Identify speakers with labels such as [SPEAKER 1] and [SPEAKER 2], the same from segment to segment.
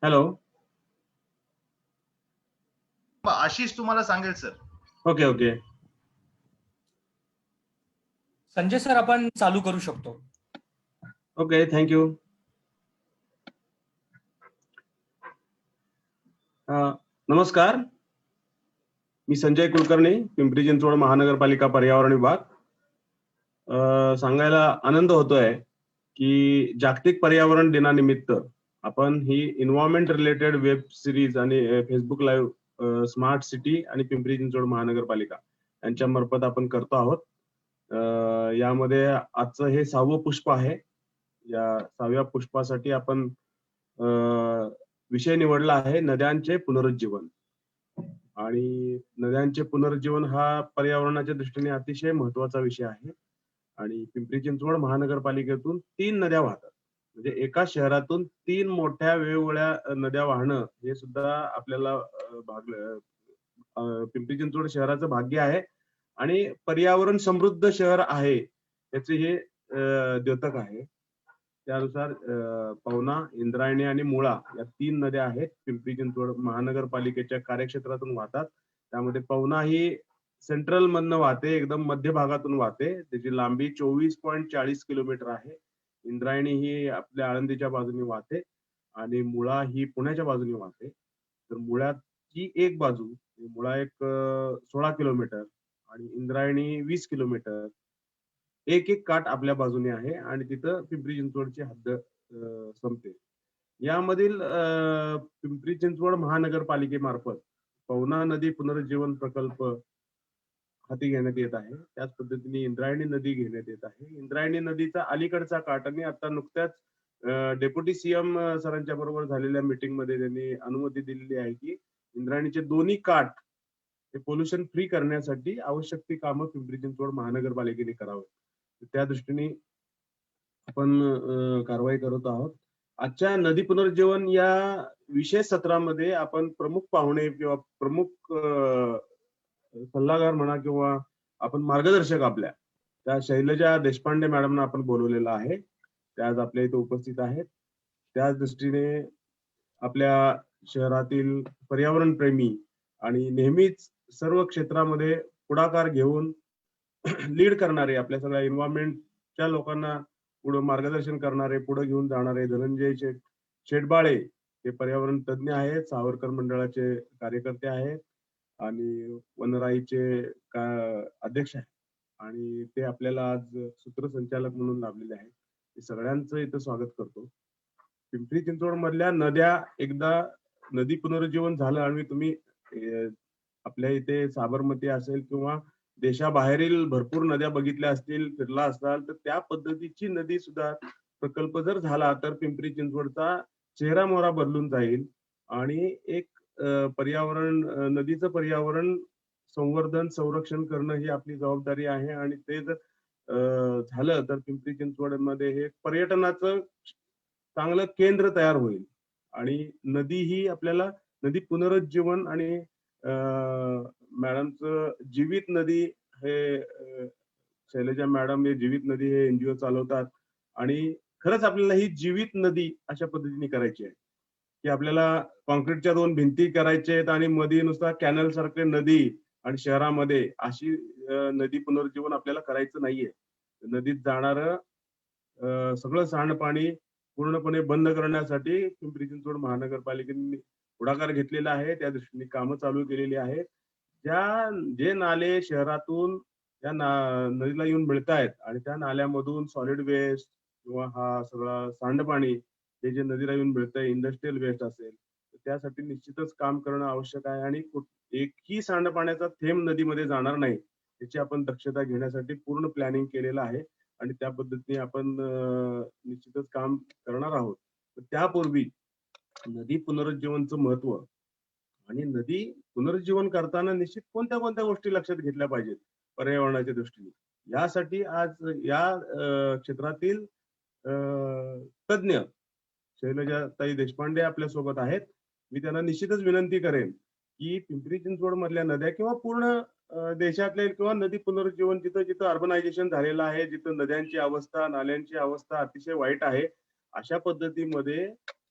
[SPEAKER 1] Hello.
[SPEAKER 2] Ashish तुम्हाला सांगेल sir.
[SPEAKER 1] Okay okay.
[SPEAKER 3] Sanjay sir, आपण चालू करू शकतो.
[SPEAKER 1] Okay, thank you. नमस्कार, मी संजय कुलकर्णी, पिंपरी चिंचवड महानगरपालिका पर्यावरण विभाग. सांगायला आनंद होतोय की जागतिक पर्यावरण दिनानिमित्त आपण ही एन्व्हायरमेंट रिलेटेड वेब सिरीज आणि फेसबुक लाईव्ह स्मार्ट सिटी आणि पिंपरी चिंचवड महानगरपालिका यांच्या मार्फत आपण करतो आहोत. यामध्ये आजचं हे 6वं पुष्प आहे. या 6व्या पुष्पासाठी आपण विषय निवडला आहे नद्यांचे पुनरुज्जीवन. आणि नद्यांचे पुनरुज्जीवन हा पर्यावरणाच्या दृष्टीने अतिशय महत्वाचा विषय आहे. आणि पिंपरी चिंचवड महानगरपालिकेतून 3 नद्या वाहतात. म्हणजे एका शहरातून 3 मोठ्या वेगवेगळ्या नद्या वाहणं हे सुद्धा आपल्याला पिंपरी चिंचवड शहराचं भाग्य आहे आणि पर्यावरण समृद्ध शहर आहे याचे हे द्योतक आहे. त्यानुसार पवना, इंद्रायणी आणि मुळा या 3 नद्या आहेत पिंपरी चिंचवड महानगरपालिकेच्या कार्यक्षेत्रातून वाहतात. त्यामध्ये पवना ही सेंट्रल मधनं वाहते, एकदम मध्य भागातून वाहते. त्याची लांबी 24.40 किलोमीटर आहे. इंद्रायणी ही आपल्या आळंदीच्या बाजूने वाहते आणि मुळा ही पुण्याच्या बाजूने वाहते. तर मुळ्याची एक बाजू, मुळा एक 16 किलोमीटर आणि इंद्रायणी 20 किलोमीटर. एक एक काठ आपल्या बाजूने आहे आणि तिथं पिंपरी चिंचवडची हद्द संपते. यामधील पिंपरी चिंचवड महानगरपालिकेमार्फत पवना नदी पुनरुज्जीवन प्रकल्प हाती घेण्यात येत आहे. त्याच पद्धतीने इंद्रायणी नदी घेण्यात येत आहे. इंद्रायणी नदीचा अलीकडचा काठ आणि आता नुकत्याच डेप्युटी सीएम सरांच्या बरोबर झालेल्या मीटिंग मध्ये त्यांनी अनुमती दिलेली आहे की इंद्रायणीचे दोन्ही काठ हे पोल्युशन फ्री करण्यासाठी आवश्यक ती कामं पिंपरी चिंचवड महानगरपालिकेने करावी. त्या दृष्टीने आपण कारवाई करत आहोत. आजच्या नदी पुनरुज्जीवन या विशेष सत्रामध्ये आपण प्रमुख पाहुणे किंवा प्रमुख सल्लागार म्हणा किंवा आपण मार्गदर्शक आपल्या त्या शैलजा देशपांडे मॅडमना आपण बोलवलेलं आहे. त्या आज आपल्या इथे उपस्थित आहेत. त्याच दृष्टीने आपल्या शहरातील पर्यावरण प्रेमी आणि नेहमीच सर्व क्षेत्रामध्ये पुढाकार घेऊन लीड करणारे, आपल्या सगळ्या एन्व्हायरमेंटच्या लोकांना पुढे मार्गदर्शन करणारे, पुढे घेऊन जाणारे धनंजय शेटबाळे हे पर्यावरण तज्ञ आहेत, सावरकर मंडळाचे कार्यकर्ते आहेत आणि वनराईचे अध्यक्ष आहेत आणि ते आपल्याला आज सूत्रसंचालक म्हणून लाभलेले आहेत. हे सगळ्यांचं इथं स्वागत करतो. पिंपरी चिंचवड मधल्या नद्या एकदा नदी पुनरुज्जीवन झालं आणि तुम्ही आपल्या इथे साबरमती असेल किंवा देशाबाहेरील भरपूर नद्या बघितल्या असतील, फिरला असाल तर त्या पद्धतीची नदी सुद्धा प्रकल्प जर झाला तर पिंपरी चिंचवडचा चेहरा मोहरा बदलून जाईल आणि एक पर्यावरण नदीचं पर्यावरण संवर्धन संरक्षण करणं ही आपली जबाबदारी आहे. आणि ते जर झालं तर पिंपरी चिंचवडमध्ये हे पर्यटनाचं चांगलं केंद्र तयार होईल आणि नदी ही आपल्याला नदी पुनरुज्जीवन आणि मॅडमचं जीवित नदी हे शैलजा मॅडम हे जीवित नदी हे एनजीओ चालवतात आणि खरंच आपल्याला ही जीवित नदी अशा पद्धतीने करायची आहे की आपल्याला कॉन्क्रीटच्या 2 भिंती करायच्या आहेत आणि मध्ये नुसता कॅनल सारखे नदी आणि शहरामध्ये अशी नदी पुनरुज्जीवन आपल्याला करायचं नाहीये. नदीत जाणारं सगळं सांडपाणी पूर्णपणे बंद करण्यासाठी पिंपरी चिंचवड महानगरपालिकेने पुढाकार घेतलेला आहे. त्या दृष्टीने कामं चालू केलेली आहेत. जे नाले शहरातून त्या नदीला येऊन मिळतायत आणि त्या नाल्यामधून सॉलिड वेस्ट किंवा हा सगळा सांडपाणी हे जे नदीला येऊन मिळतंय, इंडस्ट्रियल वेस्ट असेल, त्यासाठी निश्चितच काम करणं आवश्यक आहे आणि एकही सांडपाण्याचा थेंब नदीमध्ये जाणार नाही याची आपण दक्षता घेण्यासाठी पूर्ण प्लॅनिंग केलेलं आहे आणि त्या पद्धतीने आपण निश्चितच काम करणार आहोत. त्यापूर्वी नदी पुनरुज्जीवनचं महत्व आणि नदी पुनरुज्जीवन करताना निश्चित कोणत्या कोणत्या गोष्टी लक्षात घेतल्या पाहिजेत पर्यावरणाच्या दृष्टीने, यासाठी आज या क्षेत्रातील तज्ञ शैलजाताई देशपांडे आपल्या सोबत आहेत. मी त्यांना निश्चितच विनंती करेन की पिंपरी चिंचवड मधल्या नद्या किंवा पूर्ण देशातले किंवा नदी पुनरुज्जीवन जिथं जिथं अर्बनायझेशन झालेलं आहे, जिथं नद्यांची अवस्था नाल्यांची अवस्था अतिशय वाईट आहे, अशा पद्धतीमध्ये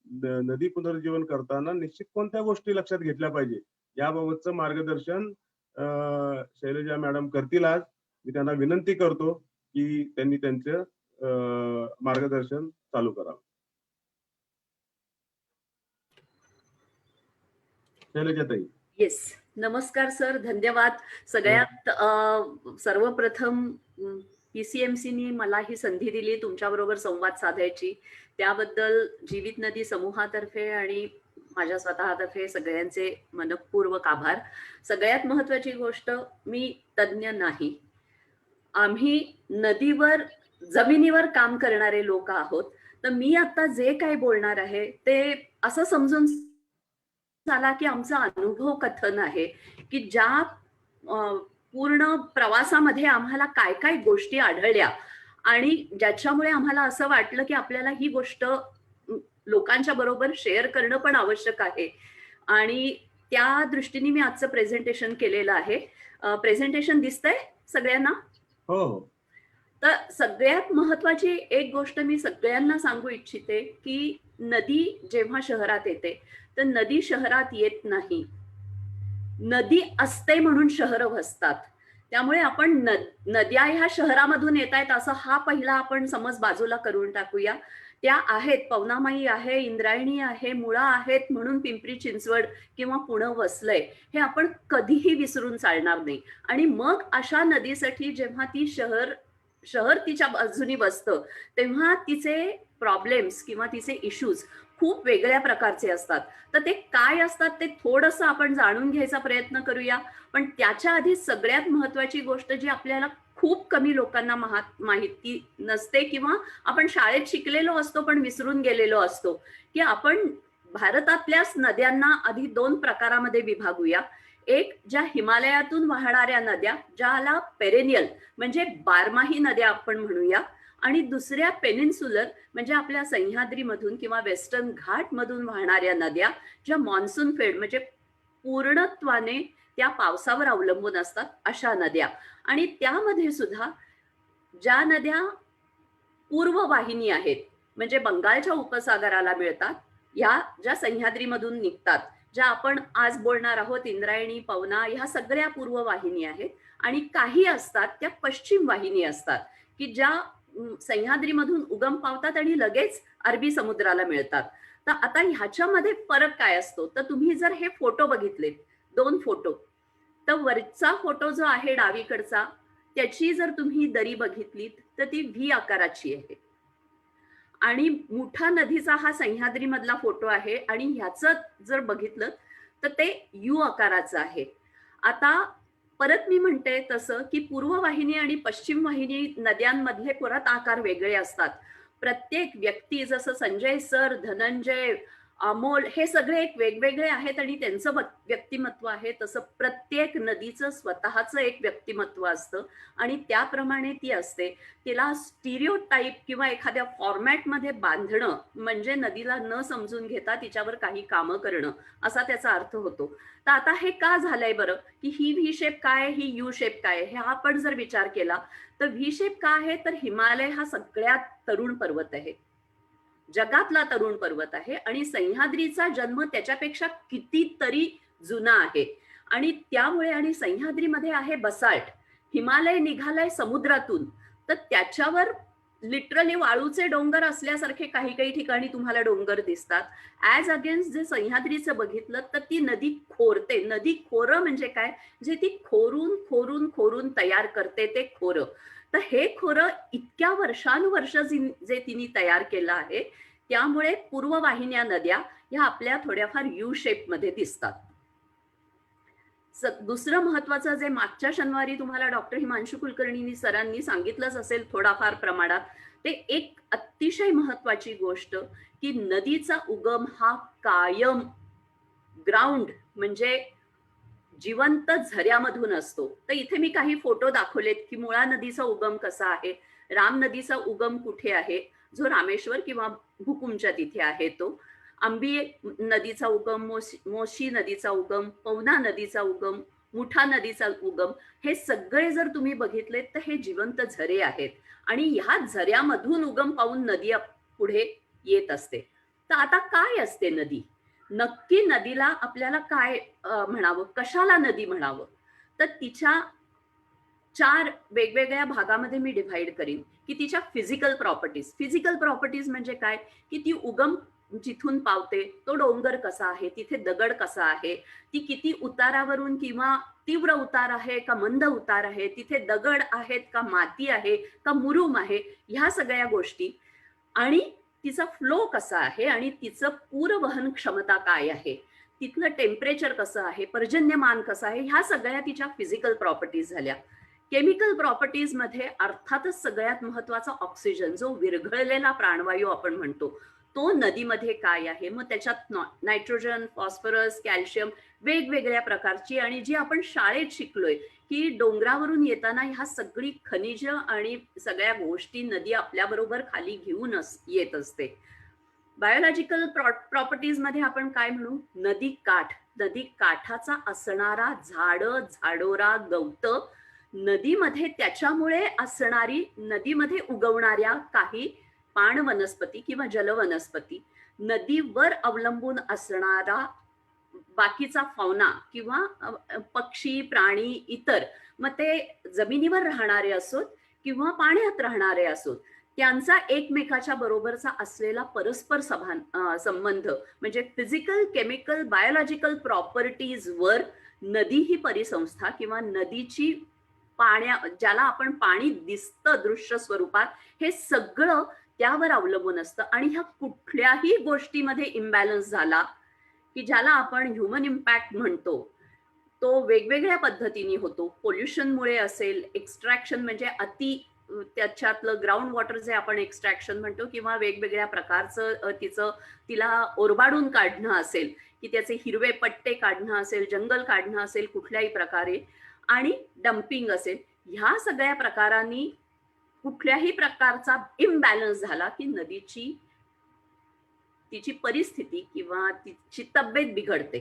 [SPEAKER 1] नदी पुनरुज्जीवन करताना निश्चित कोणत्या गोष्टी लक्षात घेतल्या पाहिजे याबाबतचं मार्गदर्शन शैलजा मॅडम करतील आज. मी त्यांना विनंती करतो की त्यांनी त्यांचं मार्गदर्शन चालू करावं. शैलजाताई.
[SPEAKER 4] येस, नमस्कार सर, धन्यवाद. सगळ्यात सर्वप्रथम PCMCनी मला ही संधी दिली तुमच्याबरोबर संवाद साधायची, त्याबद्दल जीवित नदी समूहातर्फे आणि माझ्या स्वतःतर्फे सगळ्यांचे मनपूर्वक आभार. सगळ्यात महत्वाची गोष्ट, मी तज्ञ नाही. आम्ही नदीवर जमिनीवर काम करणारे लोक आहोत. तर मी आता जे काही बोलणार आहे ते असं समजून झाला की आमचा अनुभव कथन आहे की ज्या पूर्ण प्रवासामध्ये आम्हाला काय काय गोष्टी आढळल्या आणि ज्याच्यामुळे आम्हाला असं वाटलं की आपल्याला ही गोष्ट लोकांच्या बरोबर शेअर करणं पण आवश्यक आहे. आणि त्या दृष्टीने मी आजचं प्रेझेंटेशन केलेलं आहे. प्रेझेंटेशन दिसतंय सगळ्यांना?
[SPEAKER 1] हो हो.
[SPEAKER 4] तर सगळ्यात महत्वाची एक गोष्ट मी सगळ्यांना सांगू इच्छिते की नदी जेव्हा शहरात येते तर नदी शहरात येत नाही. नदी असते म्हणून शहरं वसतात. त्यामुळे आपण नद्या ह्या शहरामधून येत आहेत असं हा पहिला आपण समज बाजूला करून टाकूया. त्या आहेत, पवनामाई आहे, इंद्रायणी आहे, मुळा आहेत म्हणून पिंपरी चिंचवड किंवा पुणं वसलंय हे आपण कधीही विसरून चालणार नाही. आणि मग अशा नदीसाठी जेव्हा ती शहर तिच्या बाजूनी बसतं तेव्हा तिचे प्रॉब्लेम्स किंवा तिचे इश्यूज खूप वेगळ्या प्रकारचे असतात. तर ते काय असतात ते थोडंसं आपण जाणून घ्यायचा प्रयत्न करूया. पण त्याच्या आधी सगळ्यात महत्वाची गोष्ट जी आपल्याला खूप कमी लोकांना माहिती नसते किंवा आपण शाळेत शिकलेलो असतो पण विसरून गेलेलो असतो की आपण भारतातल्याच नद्यांना आधी 2 प्रकारामध्ये विभागूया. एक, ज्या हिमालयातून वाहणाऱ्या नद्या ज्याला पेरेनियल म्हणजे बारमाही नद्या आपण म्हणूया, आणि दुसऱ्या पेनिन्सुलर म्हणजे आपल्या सह्याद्रीमधून किंवा वेस्टर्न घाट मधून वाहणाऱ्या नद्या ज्या मॉन्सून फेड म्हणजे पूर्णत्वाने त्या पावसावर अवलंबून असतात अशा नद्या. आणि त्यामध्ये सुद्धा ज्या नद्या पूर्व वाहिनी आहेत म्हणजे बंगालच्या उपसागराला मिळतात, या ज्या सह्याद्रीमधून निघतात, ज्या आपण आज बोलणार आहोत इंद्रायणी, पवना, ह्या सगळ्या पूर्व वाहिनी आहेत. आणि काही असतात त्या पश्चिम वाहिनी असतात की ज्या सह्याद्रीमधून उगम पावतात आणि लगेच अरबी समुद्राला मिळतात. तर आता ह्याच्यामध्ये फरक काय असतो तर तुम्ही जर हे फोटो बघितले, 2 फोटो, तर वरचा फोटो जो आहे डावीकडचा त्याची जर तुम्ही दरी बघितलीत तर ती व्ही आकाराची आहे. आणि मुठा नदीचा हा सह्याद्री मधला फोटो आहे आणि ह्याचं जर बघितलं तर ते यू आकाराचं आहे. आता परत मी म्हणते तसं की पूर्व वाहिनी आणि पश्चिम वाहिनी नद्यांमधले परत आकार वेगळे असतात. प्रत्येक व्यक्ती, जसं संजय सर, धनंजय, अमोल, हे सगळे एक वेगवेगळे आहेत आणि त्यांचं व्यक्तिमत्व आहे. तसं प्रत्येक नदीचं स्वतःचं एक व्यक्तिमत्व असतं आणि त्याप्रमाणे ती असते. तिला स्टिरिओटाईप किंवा एखाद्या फॉर्मॅटमध्ये बांधणं म्हणजे नदीला न समजून घेता तिच्यावर काही कामं करणं असा त्याचा अर्थ होतो. तर आता हे का झालंय बरं की ही व्ही शेप काय, ही यू शेप काय, हे आपण जर विचार केला तर व्ही शेप का आहे तर हिमालय हा सगळ्यात तरुण पर्वत आहे, जगातला तरुण पर्वत आहे आणि सह्याद्रीचा जन्म त्याच्यापेक्षा कितीतरी जुना आहे. आणि त्यामुळे आणि सह्याद्रीमध्ये आहे बसाल्ट, हिमालय निघालाय समुद्रातून, तर त्याच्यावर लिटरली वाळूचे डोंगर असल्यासारखे काही काही ठिकाणी तुम्हाला डोंगर दिसतात. ऍज अगेन्स्ट जे सह्याद्रीचं बघितलं तर ती नदी खोरते. नदी खोरं म्हणजे काय, जे ती खोरून खोरून खोरून तयार करते ते खोरं. तर हे खोरं इतक्या वर्षानुवर्ष जे तिने तयार केलं आहे त्यामुळे पूर्व वाहिन्या नद्या ह्या आपल्या थोड्याफार यू शेप मध्ये दिसतात. दुसरं महत्वाचं जे मागच्या शनिवारी तुम्हाला डॉक्टर हिमांशू कुलकर्णी सरांनी सांगितलंच असेल थोडाफार प्रमाणात, ते एक अतिशय महत्वाची गोष्ट की नदीचा उगम हा कायम ग्राउंड म्हणजे जिवंत झऱ्यामधून असतो. तर इथे मी काही फोटो दाखवलेत की मुळा नदीचा उगम कसा आहे, राम नदीचा उगम कुठे आहे, जो रामेश्वर किंवा भुकुमच्या तिथे आहे तो, आंबी नदीचा उगम, मोशी नदीचा उगम, पवना नदीचा उगम, मुठा नदीचा उगम, हे सगळे जर तुम्ही बघितले तर हे जिवंत झरे आहेत आणि ह्या झऱ्यामधून उगम पाहून नदी पुढे येत असते. तर आता काय असते नदी? नक्की नदीला आपल्याला काय म्हणावं, कशाला नदी म्हणावं? तर तिच्या 4 वेगवेगळ्या भागामध्ये मी डिव्हाइड करीन, की तिच्या फिजिकल प्रॉपर्टीज. फिजिकल प्रॉपर्टीज म्हणजे काय? की ती उगम जिथून पावते, तो डोंगर कसा आहे, तिथे दगड कसा आहे, ती किती उतारावरून किंवा तीव्र उतार आहे का मंद उतार आहे, तिथे दगड आहेत का माती आहे का मुरुम आहे, ह्या सगळ्या गोष्टी. आणि तिचा फ्लो कसा आहे आणि तिचं पूर वहन क्षमता काय आहे, तिथलं टेम्परेचर कसं आहे, पर्जन्यमान कसं आहे, ह्या सगळ्या तिच्या फिजिकल प्रॉपर्टीज झाल्या. केमिकल प्रॉपर्टीज मध्ये अर्थातच सगळ्यात महत्वाचा ऑक्सिजन, जो विरघळलेला प्राणवायू आपण म्हणतो, तो नदीमध्ये काय आहे. मग त्याच्यात नायट्रोजन, फॉस्फरस, कॅल्शियम, वेगवेगळ्या प्रकारची, आणि जी आपण शाळेत शिकलोय की डोंगरावरून येताना ह्या सगळी खनिज आणि सगळ्या गोष्टी नदी आपल्याबरोबर खाली घेऊन येत असते. बायोलॉजिकल प्रॉपर्टीज मध्ये आपण काय म्हणू? नदी काठ, नदी काठाचा असणारा झाड, झाडोरा, गवत, नदीमध्ये त्याच्यामुळे असणारी, नदीमध्ये उगवणाऱ्या काही पाण वनस्पती किंवा जलवनस्पती, नदीवर अवलंबून असणारा बाकीचा फौना किंवा पक्षी, प्राणी, इतर, मग ते जमिनीवर राहणारे असोत किंवा पाण्यात राहणारे असोत, त्यांचा एकमेकाच्या बरोबरचा असलेला परस्पर संबंध म्हणजे फिजिकल, केमिकल, बायोलॉजिकल प्रॉपर्टीज वर नदी ही परिसंस्था किंवा नदीची ज्याला आपण पाणी दिसतं दृश्य स्वरूपात, हे सगळं त्यावर अवलंबून असतं. आणि ह्या कुठल्याही गोष्टीमध्ये इम्बॅलन्स झाला, की ज्याला आपण ह्युमन इम्पॅक्ट म्हणतो, तो वेगवेगळ्या पद्धतीने होतो. पोल्युशनमुळे असेल, एक्स्ट्रॅक्शन म्हणजे त्याच्यातलं ग्राउंड वॉटर जे आपण एक्स्ट्रॅक्शन म्हणतो, किंवा वेगवेगळ्या प्रकारचं तिला ओरबाडून काढणं असेल, की त्याचे हिरवे पट्टे काढणं असेल, जंगल काढणं असेल कुठल्याही प्रकारे, आणि डम्पिंग असेल, ह्या सगळ्या प्रकारांनी कुठल्याही प्रकारचा इम्बॅलन्स झाला की नदीची, तिची परिस्थिती किंवा तिची तब्येत बिघडते.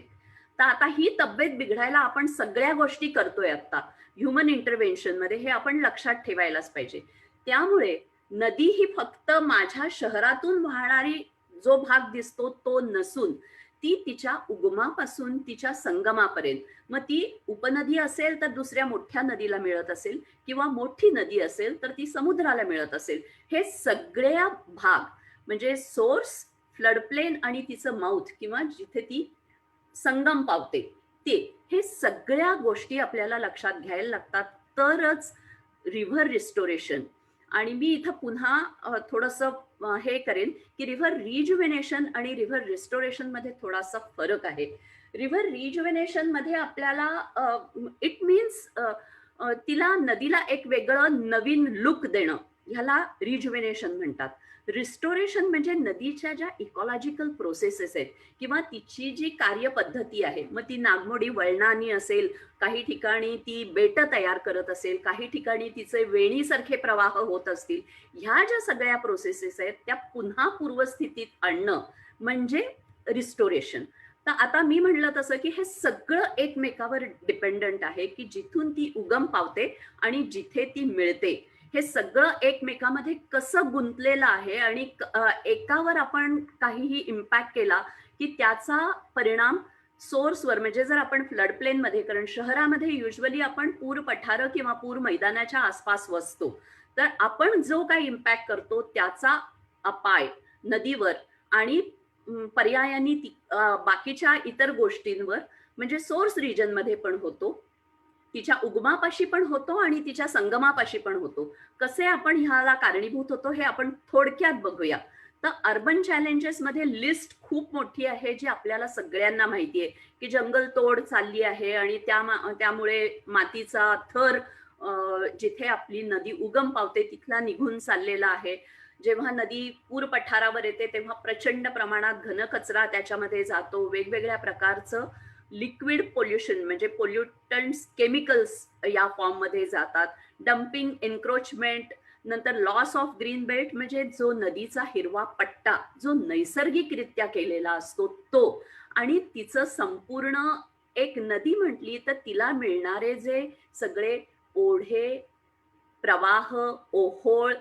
[SPEAKER 4] तर आता ही तब्येत बिघडायला आपण सगळ्या गोष्टी करतोय आता ह्युमन इंटरव्हेन्शन मध्ये, हे आपण लक्षात ठेवायलाच पाहिजे. त्यामुळे नदी ही फक्त माझ्या शहरातून वाहणारी जो भाग दिसतो तो नसून, ती तिच्या उगमापासून तिच्या संगमापर्यंत, मग ती उपनदी असेल तर दुसऱ्या मोठ्या नदीला मिळत असेल, किंवा मोठी नदी असेल तर ती समुद्राला मिळत असेल, हे सगळ्या भाग म्हणजे सोर्स, फ्लडप्लेन आणि तिचं माउथ किंवा जिथे ती संगम पावते, ते, हे सगळ्या गोष्टी आपल्याला लक्षात घ्यायला लागतात, तरच रिव्हर रिस्टोरेशन. आणि मी इथं पुन्हा थोडंसं हे करेन की रिव्हर रिज्युव्हेनेशन आणि रिव्हर रिस्टोरेशन मध्ये थोडासा फरक आहे. रिव्हर रिज्युव्हेनेशन मध्ये आपल्याला इट मीन्स तिला, नदीला एक वेगळं नवीन लुक देणं, ह्याला रिज्युव्हेनेशन म्हणतात. रिस्टोरेशन म्हणजे नदीच्या ज्या इकॉलॉजिकल प्रोसेसेस आहेत किंवा तिची जी कार्यपद्धती आहे, मग ती नागमोडी वळणानी असेल, काही ठिकाणी ती बेट तयार करत असेल, काही ठिकाणी तिचे वेणीसारखे प्रवाह होत असतील, ह्या ज्या सगळ्या प्रोसेसेस आहेत त्या पुन्हा पूर्वस्थितीत आणणं म्हणजे रिस्टोरेशन. तर आता मी म्हणलं तसं की हे सगळं एकमेकावर डिपेंडंट आहे, की जिथून ती उगम पावते आणि जिथे ती मिळते, हे सगळं एकमेकामध्ये कसं गुंतलेलं आहे. आणि एकावर आपण काहीही इम्पॅक्ट केला की त्याचा परिणाम सोर्सवर, म्हणजे जर आपण फ्लड प्लेन मध्ये, कारण शहरामध्ये युजली आपण पूर पठार किंवा पूर मैदानाच्या आसपास वसतो, तर आपण जो काही इम्पॅक्ट करतो त्याचा अपाय नदीवर आणि पर्यायाने बाकीच्या इतर गोष्टींवर म्हणजे सोर्स रिजन मध्ये पण होतो, तिच्या उगमापाशी पण होतो आणि तिच्या संगमापाशी पण होतो. कसे आपण ह्याला कारणीभूत होतो हे आपण थोडक्यात बघूया. तर अर्बन चॅलेंजेस मध्ये लिस्ट खूप मोठी आहे, जी आपल्याला सगळ्यांना माहिती आहे की जंगल तोड चालली आहे आणि त्यामुळे मातीचा थर जिथे आपली नदी उगम पावते तिथला निघून चाललेला आहे. जेव्हा नदी पूर पठारावर येते तेव्हा प्रचंड प्रमाणात घनकचरा त्याच्यामध्ये जातो, वेगवेगळ्या प्रकारचं लिक्विड पोल्युशन म्हणजे पोल्युटंट्स, केमिकल्स या फॉर्म मध्ये जातात, डम्पिंग, एन्क्रोचमेंट, नंतर लॉस ऑफ ग्रीन बेल्ट म्हणजे जो नदीचा हिरवा पट्टा जो नैसर्गिकरित्या केलेला असतो तो, आणि तिचं संपूर्ण, एक नदी म्हटली तर तिला मिळणारे जे सगळे ओढे, प्रवाह, ओहोळ,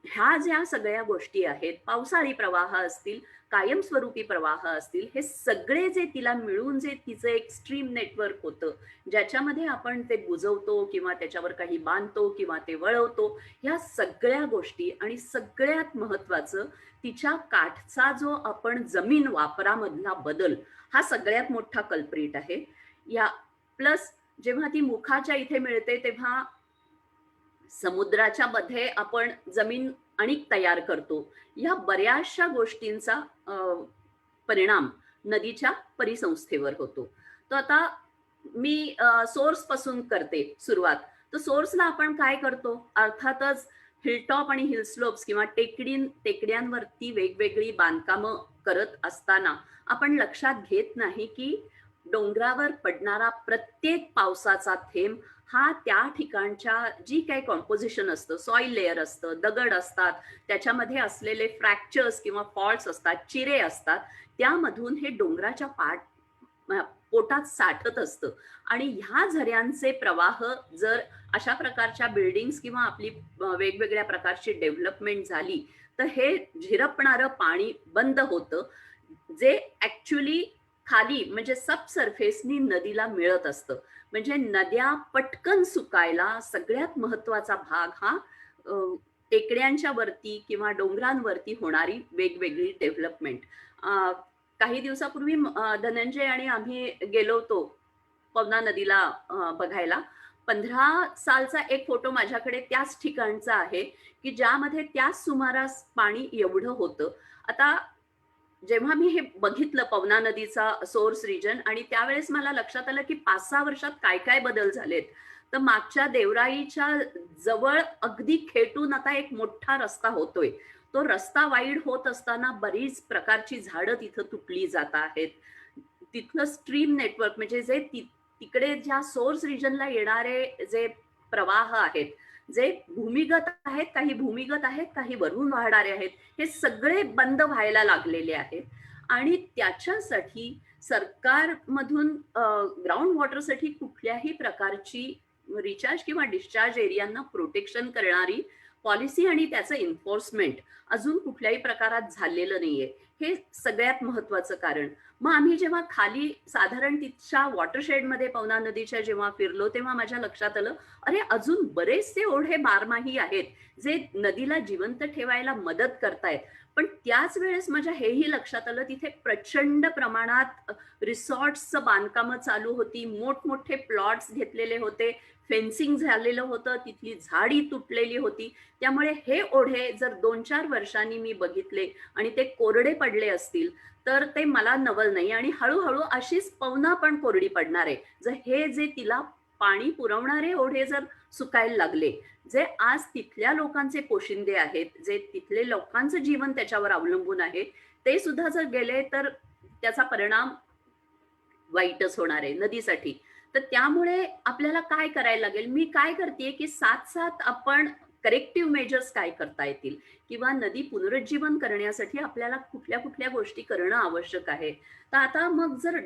[SPEAKER 4] ह्या ज्या सगळ्या गोष्टी आहेत, पावसाळी प्रवाह असतील, कायमस्वरूपी प्रवाह असतील, हे सगळे जे तिला मिळून जे तिचं एक स्ट्रीम नेटवर्क होतं, ज्याच्यामध्ये आपण ते बुजवतो किंवा त्याच्यावर काही बांधतो किंवा ते वळवतो, ह्या सगळ्या गोष्टी, आणि सगळ्यात महत्वाचं तिच्या काठचा जो आपण जमीन वापरामधला बदल, हा सगळ्यात मोठा कल्प्रिट आहे. या प्लस जेव्हा ती मुखाच्या इथे मिळते तेव्हा समुद्राच्या मध्ये आपण जमीन अणिक तयार करतो. ह्या बऱ्याचशा गोष्टींचा परिणाम नदीच्या परिसंस्थेवर होतो. तर आता मी सोर्स पासून करते सुरुवात. तर सोर्सला आपण काय करतो, अर्थातच हिलटॉप आणि हिलस्लोप्स किंवा टेकड्यांवरती वेगवेगळी बांधकामं करत असताना आपण लक्षात घेत नाही की डोंगरावर पडणारा प्रत्येक पावसाचा थेंब हा त्या ठिकाणच्या जी काही कॉम्पोजिशन असतं, सॉइल लेअर असतं, दगड असतात, त्याच्यामध्ये असलेले फ्रॅक्चर्स किंवा फॉल्ट्स असतात, चिरे असतात, त्यामधून हे डोंगराच्या पोटात साठत असतं. आणि ह्या झऱ्यांचे प्रवाह जर अशा प्रकारच्या बिल्डिंग्स किंवा आपली वेगवेगळ्या प्रकारची डेव्हलपमेंट झाली तर हे झिरपणारं पाणी बंद होतं, जे ऍक्च्युली खाली म्हणजे सबसर्फेसनी नदीला मिळत असतं. म्हणजे नद्या पटकन सुकायला सगळ्यात महत्वाचा भाग हा टेकड्यांच्या वरती किंवा डोंगरांवरती होणारी वेगवेगळी डेव्हलपमेंट. काही दिवसापूर्वी धनंजय आणि आम्ही गेलो होतो पवना नदीला बघायला. 15 सालचा एक फोटो माझ्याकडे त्याच ठिकाणचा आहे की ज्यामध्ये त्याच सुमारास पाणी एवढं होतं. आता जेव्हा मी हे बघितलं पवना नदीचा सोर्स रिजन, आणि त्यावेळेस मला लक्षात आलं की 5-6 वर्षात काय काय बदल झालेत. तर मागच्या देवराईच्या जवळ अगदी खेटून आता एक मोठा रस्ता होतोय. तो रस्ता वाईड होत असताना बरीच प्रकारची झाडं तिथं तुटली जात आहेत. तिथलं स्ट्रीम नेटवर्क म्हणजे जे तिकडे ज्या सोर्स रिजनला येणारे जे प्रवाह आहेत, जे भूमिगत आहेत, काही भूमिगत आहेत, काही वरून वाहणारे आहेत, हे सगळे बंद व्हायला लागलेले आहेत. आणि त्याच्यासाठी सरकारमधून ग्राउंड वॉटरसाठी कुठल्याही प्रकारची रिचार्ज किंवा डिस्चार्ज एरियांना प्रोटेक्शन करणारी पॉलिसी आणि त्याचं एन्फोर्समेंट अजून कुठल्याही प्रकारात झालेलं नाहीये. हे सगळ्यात महत्वाचं कारण. मग आम्ही जेव्हा खाली साधारण तिच्या वॉटरशेडमध्ये पवना नदीच्या जेव्हा फिरलो तेव्हा माझ्या लक्षात आलं, अरे अजून बरेचसे ओढे बारमाही आहेत जे नदीला जिवंत ठेवायला मदत करतायत. पण त्याच वेळेस माझ्या हेही लक्षात आलं, तिथे प्रचंड प्रमाणात रिसॉर्ट्सचं बांधकामं चालू होती, मोठमोठे प्लॉट्स घेतलेले होते, फेन्सिंग झालेलं होतं, तिथली झाडी तुटलेली होती. त्यामुळे हे ओढे जर 2-4 वर्षांनी मी बघितले आणि ते कोरडे पडले असतील तर ते मला नवल नाही. आणि हळूहळू अशीच पवना पण कोरडी पडणार आहे जर हे जे तिला पाणी पुरवणारे ओढे जर सुकायला लागले, जे आज तिथल्या लोकांचे पोशिंदे आहेत, जे तिथले लोकांचं जीवन त्याच्यावर अवलंबून आहे, ते सुद्धा जर गेले तर त्याचा परिणाम वाईटच होणार आहे नदीसाठी. तर त्यामुळे आपल्याला काय करायला लागेल, मी काय करते की साथ आपण करेक्टिव्ह मेजर्स काय करता येतील किंवा नदी पुनरुज्जीवन करण्यासाठी आपल्याला कुठल्या कुठल्या गोष्टी करणं आवश्यक आहे. तर आता मग जर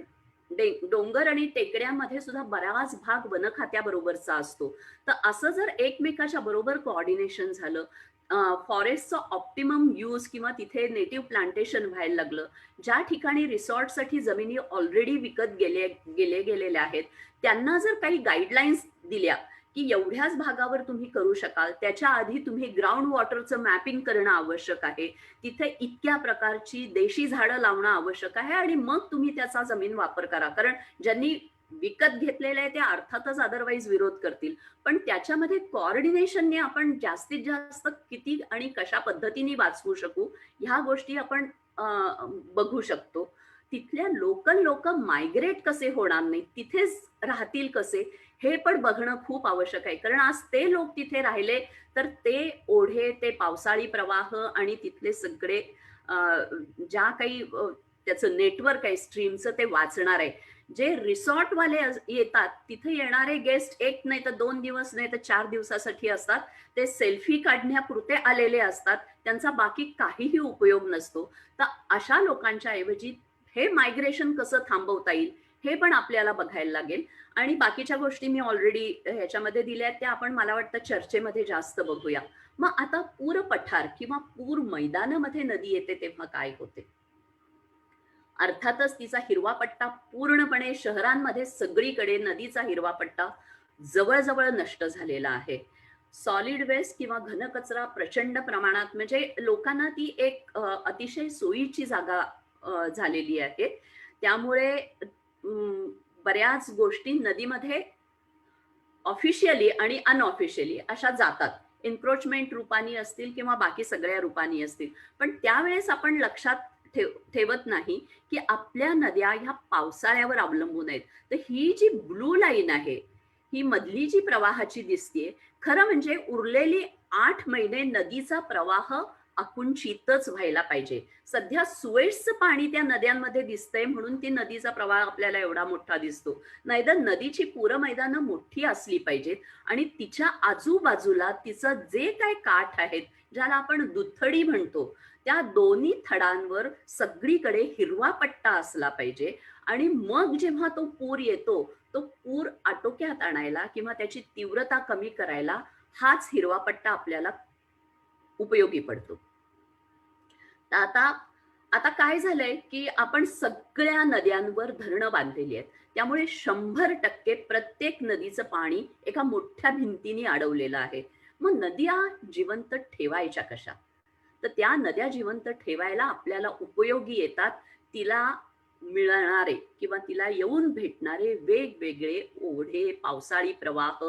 [SPEAKER 4] डोंगर आणि टेकड्यांमध्ये सुद्धा बराच भाग वन खात्याबरोबरचा असतो, तर असं जर एकमेकाच्या बरोबर कोऑर्डिनेशन झालं, फॉरेस्टचं ऑप्टिमम यूज किंवा तिथे नेटिव्ह प्लांटेशन व्हायला लागलं, ज्या ठिकाणी रिसॉर्टसाठी जमिनी ऑलरेडी विकत गेलेल्या आहेत त्यांना जर काही गाईडलाईन्स दिल्या की एवढ्याच भागावर तुम्ही करू शकाल, त्याच्या आधी तुम्ही ग्राउंड वॉटरचं मॅपिंग करणं आवश्यक आहे, तिथे इतक्या प्रकारची देशी झाडं लावणं आवश्यक आहे, आणि मग तुम्ही त्याचा जमीन वापर करा. कारण ज्यांनी विकत घेतलेले आहे ते अर्थातच अदरवाईज विरोध करतील, पण त्याच्यामध्ये कोऑर्डिनेशनने आपण जास्तीत जास्त किती आणि कशा पद्धतीने वाचवू शकू ह्या गोष्टी आपण बघू शकतो. तिथल्या लोकल लोक मायग्रेट कसे होणार नाही, तिथेच राहतील कसे, हे पण बघणं खूप आवश्यक आहे. कारण आज ते लोक तिथे राहिले तर ते ओढे, ते पावसाळी प्रवाह आणि तिथले सगळे ज्या काही त्याचं नेटवर्क आहे स्ट्रीमचं ते वाचणार आहे. जे रिसॉर्ट वाले येतात तिथे येणारे गेस्ट 1 नाही तर 2 दिवस नाही तर 4 दिवसासाठी असतात, ते सेल्फी काढण्यापुरते आलेले असतात, त्यांचा बाकी काहीही उपयोग नसतो. तर अशा लोकांच्या ऐवजी हे मायग्रेशन कसं थांबवता येईल हे पण आपल्याला बघायला लागेल. आणि बाकीच्या गोष्टी मी ऑलरेडी ह्याच्यामध्ये दिल्या आहेत, त्या आपण मला वाटतं चर्चेमध्ये जास्त बघूया. मग आता पूर पठार किंवा पूर मैदानामध्ये नदी येते तेव्हा काय होते. अर्थातच तिचा हिरवा पट्टा पूर्णपणे शहरांमध्ये सगळीकडे नदीचा हिरवा पट्टा जवळजवळ नष्ट झालेला आहे. सॉलिड वेस्ट किंवा घनकचरा प्रचंड प्रमाणात, म्हणजे लोकांना ती एक अतिशय सोयीची जागा झालेली आहे. त्यामुळे बऱ्याच गोष्टी नदीमध्ये ऑफिशियली आणि अनऑफिशियली अशा जातात. एन्क्रोचमेंट रूपाने असतील किंवा बाकी सगळ्या रूपाने असतील. पण त्यावेळेस आपण लक्षात ठेवत नाही की आपल्या नद्या ह्या पावसाळ्यावर अवलंबून आहेत. तर ही जी ब्लू लाईन आहे, ही मधली जी प्रवाहाची दिसतीये, खरं म्हणजे उरलेली 8 महिने नदीचा प्रवाह अकुंठितच व्हायला पाहिजे. सध्या सुएझचं पाणी त्या नद्यांमध्ये दिसतंय म्हणून ती नदीचा प्रवाह आपल्याला एवढा मोठा दिसतो. नाहीतर नदीची पूर मैदानं मोठी असली पाहिजेत आणि तिच्या आजूबाजूला तिचं जे काय काठ आहेत, ज्याला आपण दुथडी म्हणतो, त्या दोन्ही थडांवर सगळीकडे हिरवा पट्टा असला पाहिजे. आणि मग जेव्हा तो पूर येतो, तो पूर आटोक्यात आणायला किंवा त्याची तीव्रता कमी करायला हाच हिरवा पट्टा आपल्याला उपयोगी पडतो. आता आता काय झालंय की आपण सगळ्या नद्यांवर धरणं बांधलेली आहेत. त्यामुळे 100% प्रत्येक नदीचं पाणी एका मोठ्या भिंतीने अडवलेलं आहे. मग नद्या जिवंत ठेवायच्या कशा? तर त्या नद्या जिवंत ठेवायला आपल्याला उपयोगी येतात तिला मिळणारे किंवा तिला येऊन भेटणारे वेगवेगळे ओढे, पावसाळी प्रवाह.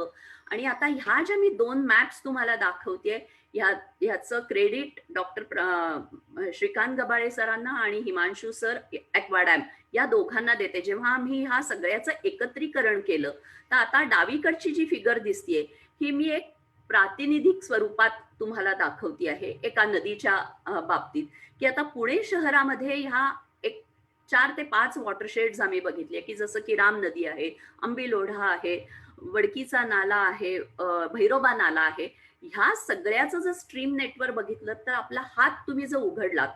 [SPEAKER 4] आणि आता ह्या ज्या मी 2 मॅप्स तुम्हाला दाखवते, ह्याचं क्रेडिट डॉक्टर श्रीकांत गबाळे सरांना आणि हिमांशू सर ॲक्वाडॅम या दोघांना देते. जेव्हा आम्ही ह्या सगळ्याचं एकत्रीकरण केलं, तर आता डावीकडची जी फिगर दिसतीये ही मी एक प्रातिनिधिक स्वरूपात तुम्हाला दाखवती आहे एका नदीच्या बाबतीत. की आता पुणे शहरामध्ये ह्या एक 4 ते 5 वॉटरशेड्स आम्ही बघितले, की जसं की राम नदी आहे, आंबीलोढा आहे, वडकीचा नाला आहे, भैरोबा नाला आहे. ह्या सगळ्याचं जर स्ट्रीम नेटवर्क बघितलं तर आपला हात तुम्ही जर उघडलात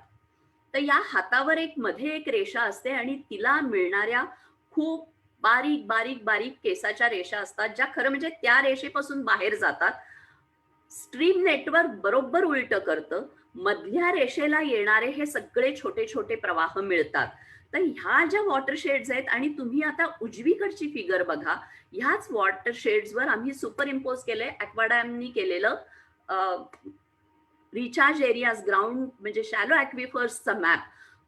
[SPEAKER 4] तर या हातावर एक मध्ये एक रेषा असते आणि तिला मिळणाऱ्या खूप बारीक बारीक बारीक केसाच्या रेषा असतात, ज्या खरं म्हणजे त्या रेषेपासून बाहेर जातात. स्ट्रीम नेटवर्क बरोबर उलट करतं. मधल्या रेषेला येणारे हे सगळे छोटे छोटे प्रवाह मिळतात. तर ह्या ज्या वॉटरशेड्स आहेत, आणि तुम्ही आता उजवीकडची फिगर बघा, ह्याच वॉटरशेड्सवर आम्ही सुपर इम्पोज केलंय ॲक्वाडॅमनी केलेलं रिचार्ज एरियाज ग्राउंड म्हणजे शॅलो ॲक्विफर्सचा मॅप.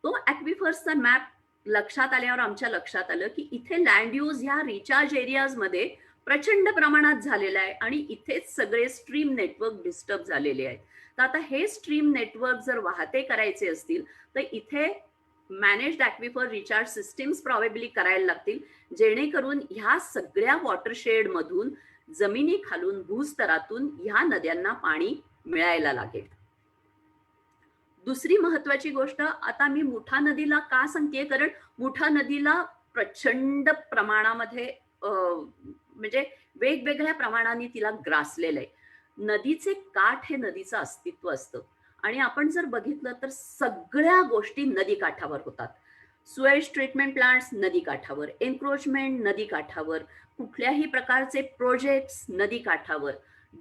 [SPEAKER 4] तो ॲक्विफर्सचा मॅप लक्षात आल्यावर आमच्या लक्षात आलं की इथे लँड यूज ह्या रिचार्ज एरियाज मध्ये प्रचंड प्रमाणात झालेला आहे आणि इथेच सगळे स्ट्रीम नेटवर्क डिस्टर्ब झालेले आहेत. तर आता हे स्ट्रीम नेटवर्क जर वाहते करायचे असतील तर इथे मॅनेज्ड ॲक्विफर रिचार्ज सिस्टीम्स प्रॉबेबली करायला लागतील, जेणेकरून ह्या सगळ्या वॉटरशेड मधून जमिनी खालून भूस्तरातून ह्या नद्यांना पाणी मिळायला लागेल. दुसरी महत्वाची गोष्ट, आता मी मुठा नदीला का सांगतेय, कारण मुठा नदीला प्रचंड प्रमाणामध्ये म्हणजे वेगवेगळ्या प्रमाणाने तिला ग्रासलेलं आहे. नदीचे काठ हे नदीचं अस्तित्व असतं आणि आपण जर बघितलं तर सगळ्या गोष्टी नदी काठावर होतात. सुएज ट्रीटमेंट प्लांट्स नदी काठावर, एन्क्रोचमेंट नदी काठावर, कुठल्याही प्रकारचे प्रोजेक्ट्स नदी काठावर,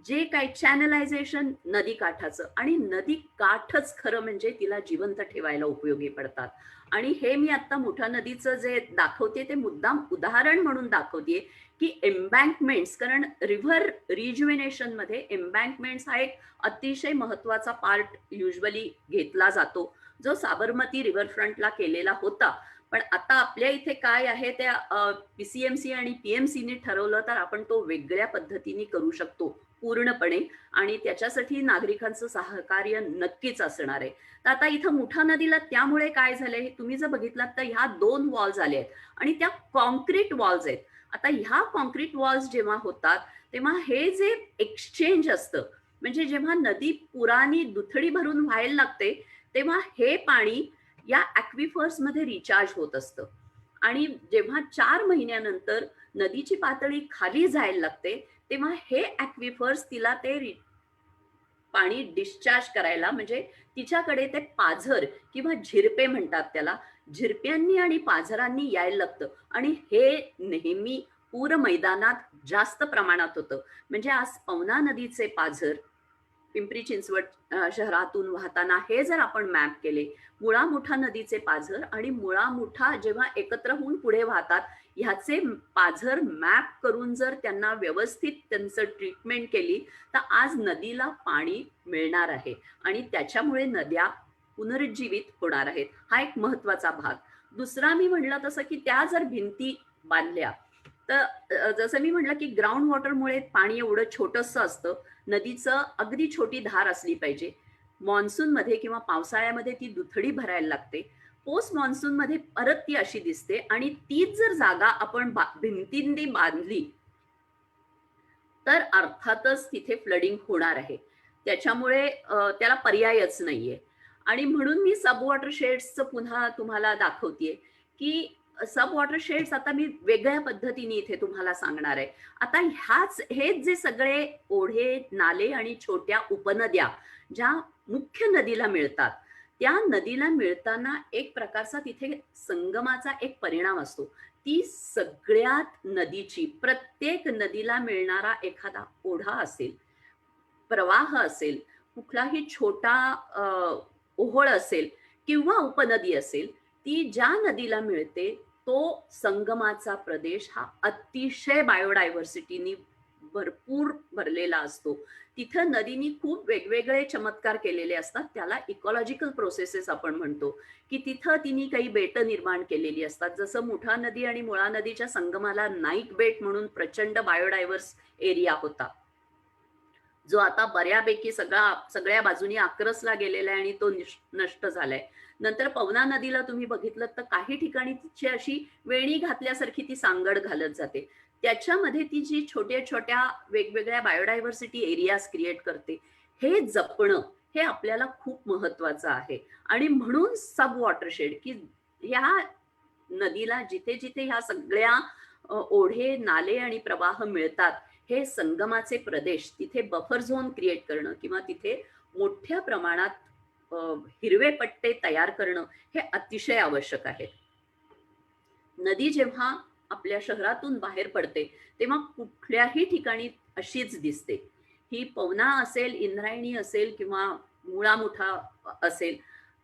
[SPEAKER 4] जे काही चॅनलायझेशन नदी काठाचं. आणि नदी काठच खरं म्हणजे तिला जिवंत ठेवायला उपयोगी पडतात. आणि हे मी आता मुठा नदीचं जे दाखवते ते मुद्दाम उदाहरण म्हणून दाखवते की एम्बँकमेंट्स, कारण रिव्हर रिज्युमिनेशन मध्ये एम्बँकमेंट्स हा एक अतिशय महत्वाचा पार्ट युजली घेतला जातो, जो साबरमती रिव्हरफ्रंटला केलेला होता. पण आता आपल्या इथे काय आहे, त्या पीसीएमसी आणि पीएमसीने ठरवलं तर आपण तो वेगळ्या पद्धतीने करू शकतो पूर्णपणे, आणि त्याच्यासाठी नागरिकांचं सहकार्य नक्कीच असणार आहे. तर आता इथं मुठा नदीला त्यामुळे काय झालंय, तुम्ही जर बघितलात तर ह्या 2 वॉल्स आले आहेत आणि त्या कॉन्क्रीट वॉल्स आहेत. आता ह्या कॉन्क्रीट वॉल्स जेव्हा होतात तेव्हा हे जे एक्सचेंज असतं, म्हणजे जेव्हा नदी पुराने दुथडी भरून व्हायला लागते तेव्हा हे पाणी या ॲक्विफर्स मध्ये रिचार्ज होत असतं. आणि जेव्हा 4 महिन्यानंतर नदीची पातळी खाली जायला लागते तेव्हा हे ॲक्विफर्स तिला ते पाणी डिस्चार्ज करायला, म्हणजे तिच्याकडे ते पाझर किंवा झिरपे म्हणतात त्याला, झिरप्यांनी आणि पाझरांनी यायला लागतं. आणि हे नेहमी पूर मैदानात जास्त प्रमाणात होतं. म्हणजे आज पवना नदीचे पाझर पिंपरी चिंचवड शहरातून वाहताना हे जर आपण मॅप केले, मुळा मुठा नदीचे पाझर आणि मुळा मुठा जेव्हा एकत्र होऊन पुढे वाहतात ह्याचे पाझर मॅप करून जर त्यांना व्यवस्थित त्यांचं ट्रीटमेंट केली तर आज नदीला पाणी मिळणार आहे आणि त्याच्यामुळे नद्या पुनरुज्जीवित होणार आहेत. हा एक महत्वाचा भाग. दुसरा मी म्हणलं तसं की त्या जर भिंती बांधल्या तर जसं मी म्हटलं की ग्राउंड वॉटरमुळे पाणी एवढं छोटंसं असतं, नदीचं अगदी छोटी धार असली पाहिजे. मान्सून मध्ये किंवा पावसाळ्यामध्ये ती दुथडी भरायला लागते, पोस्ट मान्सून मध्ये परत ती अशी दिसते आणि तीच जर जागा आपण भिंतींनी बांधली तर अर्थातच तिथे फ्लडिंग होणार आहे. त्याच्यामुळे त्याला पर्यायच नाहीये. आणि म्हणून मी सब वॉटर शेड्सचं पुन्हा तुम्हाला दाखवतेय की सब वॉटर शेड्स आता मी वेगळ्या पद्धतीने इथे तुम्हाला सांगणार आहे. आता हेच जे सगळे ओढे, नाले आणि छोट्या उपनद्या ज्या मुख्य नदीला मिळतात, त्या नदीला मिळताना एक प्रकारचा तिथे संगमाचा एक परिणाम असतो. ती सगळ्यात नदीची, प्रत्येक नदीला मिळणारा एखादा ओढा असेल, प्रवाह असेल, कुठलाही छोटा ओहोळ असेल किंवा उपनदी असेल, ती ज्या नदीला मिळते तो संगमाचा प्रदेश हा अतिशय बायोडायव्हर्सिटीनी भरपूर भरलेला असतो. तिथं नदीनी खूप वेगवेगळे चमत्कार केलेले असतात. त्याला इकॉलॉजिकल प्रोसेसेस आपण म्हणतो की तिथं तिने काही बेट निर्माण केलेली असतात. जसं मुठा नदी आणि मुळा नदीच्या संगमाला नाईक बेट म्हणून प्रचंड बायोडायव्हर्स एरिया होता, जो आता बऱ्यापैकी सगळ्या बाजूनी आक्रसला गेलेला आहे आणि तो नष्ट झालाय. नंतर पवना नदीला तुम्ही बघितलं तर काही ठिकाणी तिची अशी वेणी घातल्यासारखी ती सांगड घालत जाते. त्याच्यामध्ये ती जी छोट्या छोट्या वेगवेगळ्या बायोडायव्हर्सिटी एरियाज क्रिएट करते, हे जपणं हे आपल्याला खूप महत्वाचं आहे. आणि म्हणून सब वॉटरशेड की ह्या नदीला जिथे जिथे ह्या सगळ्या ओढे, नाले आणि प्रवाह मिळतात, हे संगमाचे प्रदेश, तिथे बफर झोन क्रिएट करणं किंवा तिथे मोठ्या प्रमाणात हिरवे पट्टे तयार करणं हे अतिशय आवश्यक आहे. नदी जेव्हा आपल्या शहरातून बाहेर पडते तेव्हा कुठल्याही ठिकाणी अशीच दिसते. ही पवना असेल, इंद्रायणी असेल किंवा मुळा मुठा असेल,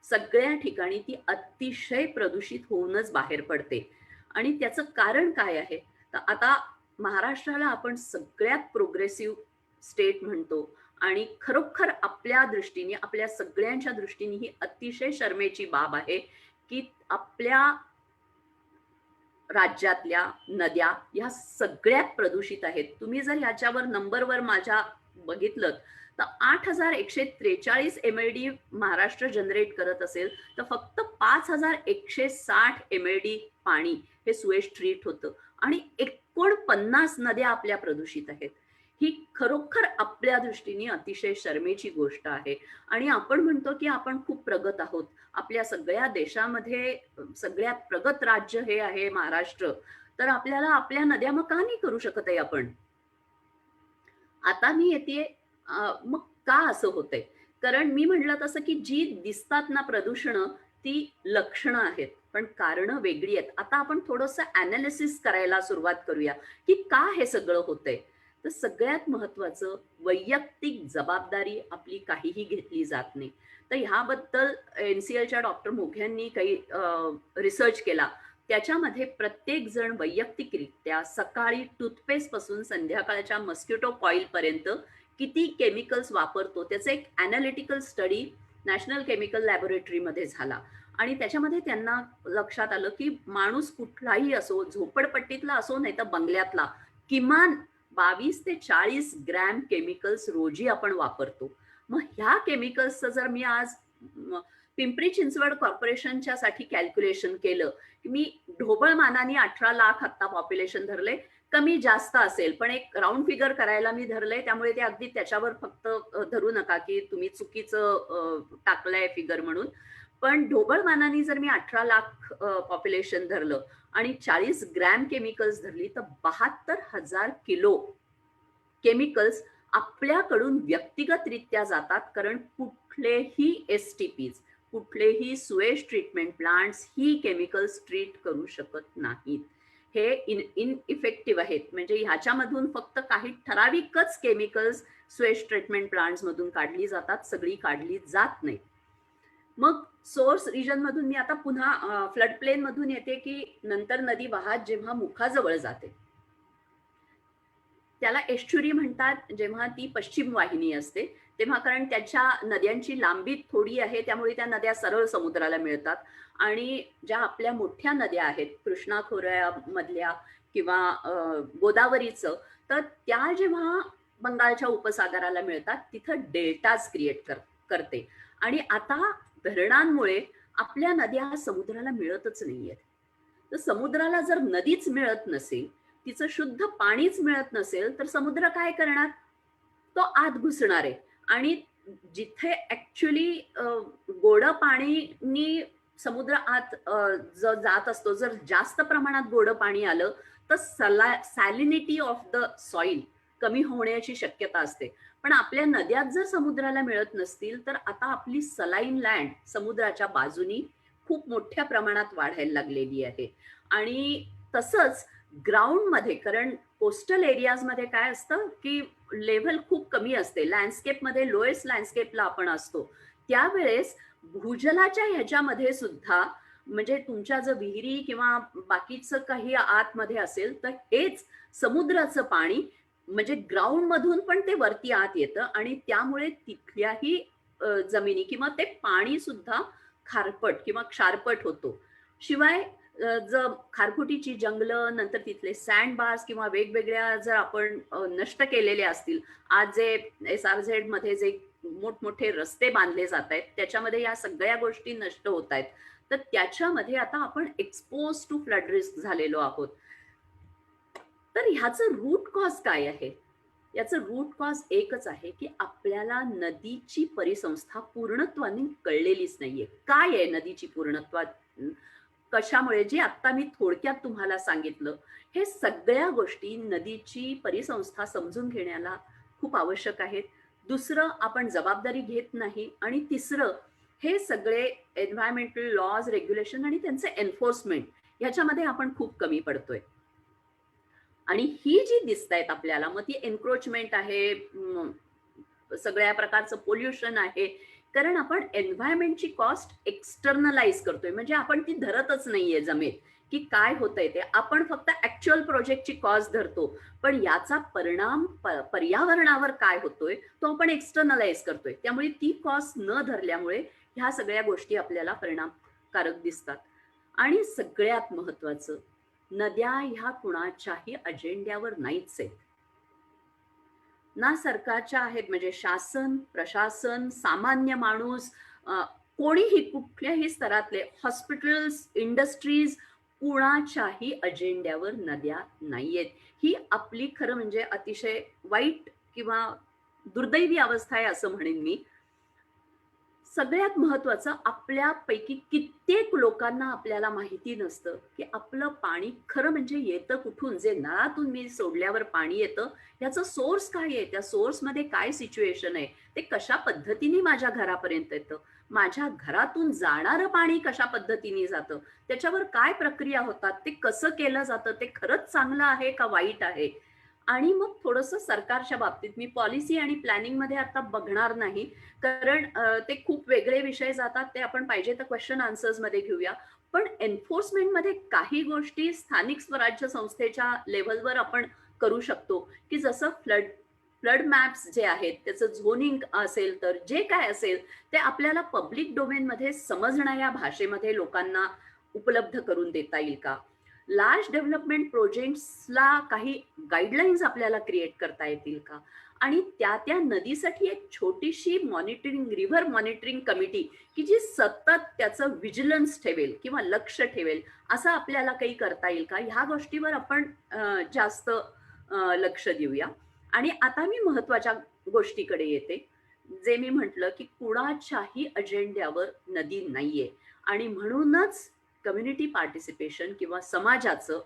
[SPEAKER 4] सगळ्या ठिकाणी ती अतिशय प्रदूषित होऊनच बाहेर पडते. आणि त्याचं कारण काय आहे? तर आता महाराष्ट्राला आपण सगळ्यात प्रोग्रेसिव्ह स्टेट म्हणतो आणि खरोखर आपल्या दृष्टीने, आपल्या सगळ्यांच्या दृष्टीने ही अतिशय शरमेची बाब आहे की आपल्या राज्यातल्या नद्या ह्या सगळ्यात प्रदूषित आहेत. तुम्ही जर ह्याच्यावर नंबरवर माझ्या बघितलं तर 8,143 MLD महाराष्ट्र जनरेट करत असेल तर फक्त 5,160 MLD पाणी हे सुएज ट्रीट होतं आणि 49 नद्या आपल्या प्रदूषित आहेत. ही खरोखर आपल्या दृष्टीने अतिशय शरमेची गोष्ट आहे. आणि आपण म्हणतो की आपण खूप प्रगत आहोत. आपल्या सगळ्या देशामध्ये सगळ्यात प्रगत राज्य हे आहे महाराष्ट्र. तर आपल्याला आपल्या नद्या मग का नाही करू शकत आहे आपण? आता मी येते मग का असं होतंय? कारण मी म्हटलं तसं की जी दिसतात ना प्रदूषणं, ती लक्षणं आहेत, पण कारणं वेगळी आहेत. आता आपण थोडंसं अनालिसिस करायला सुरुवात करूया की का हे सगळं होतंय. तर सगळ्यात महत्वाचं, वैयक्तिक जबाबदारी आपली काहीही घेतली जात नाही. तर ह्याबद्दल NCLच्या डॉक्टर मोघ्यांनी काही रिसर्च केला. त्याच्यामध्ये प्रत्येक जण वैयक्तिकरित्या सकाळी टूथपेस्ट पासून संध्याकाळच्या मस्किटो कॉईल पर्यंत किती केमिकल्स वापरतो, त्याचं एक अनालिटिकल स्टडी नॅशनल केमिकल लॅबोरेटरीमध्ये झाला. आणि त्याच्यामध्ये त्यांना लक्षात आलं की माणूस कुठलाही असो, झोपडपट्टीतला असो नाही तर बंगल्यातला, किमान 22 ते 40 ग्रॅम केमिकल्स रोजी आपण वापरतो. मग ह्या केमिकल्सचं जर मी आज पिंपरी चिंचवड कॉर्पोरेशनच्या साठी कॅल्क्युलेशन केलं की मी ढोबळ मानाने 18 लाख आता पॉप्युलेशन धरले, कमी जास्त असेल पण एक राऊंड फिगर करायला मी धरलंय, त्यामुळे ते अगदी त्याच्यावर फक्त धरू नका की तुम्ही चुकीचं टाकलंय फिगर म्हणून. पण ढोबळ मानाने जर मी 18 लाख पॉप्युलेशन धरलं आणि 40 ग्रॅम केमिकल्स धरली तर 72,000 किलो केमिकल्स आपल्याकडून व्यक्तिगतरित्या जातात. कारण कुठलेही STPs, कुठलेही सुएज ट्रीटमेंट प्लांट्स ही केमिकल्स ट्रीट करू शकत नाहीत. हे इनइफेक्टिव्ह आहेत. म्हणजे ह्याच्यामधून फक्त काही ठराविकच केमिकल्स स्वेज ट्रीटमेंट प्लांट्स मधून काढली जातात, सगळी काढली जात नाही. मग सोर्स रिजन मधून मी आता पुन्हा फ्लड प्लेन मधून येते, की नंतर नदी वाहत जेव्हा मुखाजवळ जाते त्याला एस्च्युरी म्हणतात. जेव्हा ती पश्चिम वाहिनी असते तेव्हा, कारण त्याच्या नद्यांची लांबी थोडी आहे त्यामुळे त्या नद्या सरळ समुद्राला मिळतात. आणि ज्या आपल्या मोठ्या नद्या आहेत कृष्णा खोऱ्यामधल्या किंवा गोदावरीचं, तर त्या जेव्हा बंगालच्या उपसागराला मिळतात तिथं डेल्टाज क्रिएट करते. आणि आता धरणांमुळे आपल्या नद्या समुद्राला मिळतच नाहीयेत. तर समुद्राला जर नदीच मिळत नसेल, तिचं शुद्ध पाणीच मिळत नसेल, तर समुद्र काय करणार? तो आत घुसणार आहे. आणि जिथे ऍक्च्युली गोडं पाणीनी समुद्र आत जात असतो, जर जास्त प्रमाणात गोडं पाणी आलं तर सॅलिनिटी ऑफ द सॉइल कमी होण्याची शक्यता असते. पण आपल्या नद्यात जर समुद्राला मिळत नसतील तर आता आपली सलाईन लँड समुद्राच्या बाजूनी खूप मोठ्या प्रमाणात वाढायला लागलेली आहे. आणि तसंच ग्राउंड मध्ये, कारण कोस्टल एरियाज मध्ये काय असतं की लेव्हल खूप कमी असते, लँडस्केप मध्ये लोएस्ट लँडस्केपला आपण असतो, त्यावेळेस भूजलाच्या ह्याच्यामध्ये सुद्धा, म्हणजे तुमच्या जर विहिरी किंवा बाकीचं काही आतमध्ये असेल तर हेच समुद्राचं पाणी म्हणजे ग्राउंड मधून पण ते वरती आत येतं आणि त्यामुळे तिथल्याही जमिनी किंवा ते पाणी सुद्धा खारपट किंवा क्षारपट होतो. शिवाय जर खारफुटीची जंगलं, नंतर तिथले सँड बार्स किंवा वेगवेगळ्या जर आपण नष्ट केलेले असतील, आज जे SRZ मध्ये जे मोठमोठे रस्ते बांधले जात आहेत त्याच्यामध्ये या सगळ्या गोष्टी नष्ट होत आहेत, तर त्याच्यामध्ये आता आपण एक्सपोज टू फ्लड रिस्क झालेलो आहोत. तर ह्याचं रूट कॉज काय आहे? याचं रूट कॉज एकच आहे की आपल्याला नदीची परिसंस्था पूर्णत्वाने कळलेलीच नाहीये. काय आहे नदीची पूर्णत्वा कशामुळे, जे आता मी थोडक्यात तुम्हाला सांगितलं, हे सगळ्या गोष्टी नदीची परिसंस्था समजून घेण्याला खूप आवश्यक आहेत. दुसरं, आपण जबाबदारी घेत नाही. आणि तिसरं, हे सगळे एन्व्हायरमेंटल लॉज, रेग्युलेशन आणि त्यांचे एन्फोर्समेंट ह्याच्यामध्ये आपण खूप कमी पडतोय. आणि ही जी दिसत आहेत आपल्याला, मग ती एन्क्रोचमेंट आहे, सगळ्या प्रकारचं पोल्युशन आहे, कारण आपण एन्व्हायरमेंटची कॉस्ट एक्सटर्नलाइज करतोय. म्हणजे आपण ती धरतच नाहीये जमेत की काय होतंय ते, आपण फक्त ऍक्च्युअल प्रोजेक्टची कॉस्ट धरतो, पण याचा परिणाम पर्यावरणावर काय होतोय तो आपण एक्सटर्नलाइज करतोय. त्यामुळे ती कॉस्ट न धरल्यामुळे ह्या सगळ्या गोष्टी आपल्याला परिणामकारक दिसतात. आणि सगळ्यात महत्वाचं, नद्या ह्या कुणाच्याही अजेंड्यावर नाहीच आहेत, ना सरकारच्या आहेत. म्हणजे शासन, प्रशासन, सामान्य माणूस, कोणीही कुठल्याही स्तरातले, हॉस्पिटल्स, इंडस्ट्रीज, कुणाच्याही अजेंड्यावर नद्या नाहीयेत. ही आपली खरं म्हणजे अतिशय वाईट किंवा दुर्दैवी अवस्था आहे असं म्हणेन मी. सगळ्यात महत्वाचं, आपल्यापैकी कित्येक लोकांना आपल्याला माहिती नसतं की आपलं पाणी खरं म्हणजे येतं कुठून. जे नळातून मी सोडल्यावर पाणी येतं याचं सोर्स काय आहे, त्या सोर्समध्ये काय सिच्युएशन आहे, ते कशा पद्धतीने माझ्या घरापर्यंत येतं, माझ्या घरातून जाणारं पाणी कशा पद्धतीने जातं, त्याच्यावर काय प्रक्रिया होतात, ते कसं केलं जातं, ते खरंच चांगलं आहे का वाईट आहे. आणि मग थोडंसं सरकारच्या बाबतीत मी पॉलिसी आणि प्लॅनिंग मध्ये आता बघणार नाही, कारण ते खूप वेगळे विषय जातात, ते आपण पाहिजे तर क्वेश्चन आन्सर्स मध्ये घेऊया. पण एन्फोर्समेंट मध्ये काही गोष्टी स्थानिक स्वराज्य संस्थेच्या लेव्हलवर आपण करू शकतो, की जसं फ्लड मॅप्स जे आहेत त्याचं झोनिंग असेल, तर जे काय असेल ते आपल्याला पब्लिक डोमेन मध्ये समजणाऱ्या भाषेमध्ये लोकांना उपलब्ध करून देता येईल का. लार्ज डेव्हलपमेंट प्रोजेक्ट्सला काही गाईडलाईन्स आपल्याला क्रिएट करता येतील का. आणि त्या त्या नदीसाठी एक छोटीशी मॉनिटरिंग, रिव्हर मॉनिटरिंग कमिटी की जी सतत त्याचं व्हिजिलन्स ठेवेल किंवा लक्ष ठेवेल, असं आपल्याला काही करता येईल का. ह्या गोष्टीवर आपण जास्त लक्ष देऊया. आणि आता मी महत्वाच्या गोष्टीकडे येते, जे मी म्हटलं की कुणाच्याही अजेंड्यावर नदी नाहीये. आणि म्हणूनच कम्युनिटी पार्टिसिपेशन किंवा समाजाचं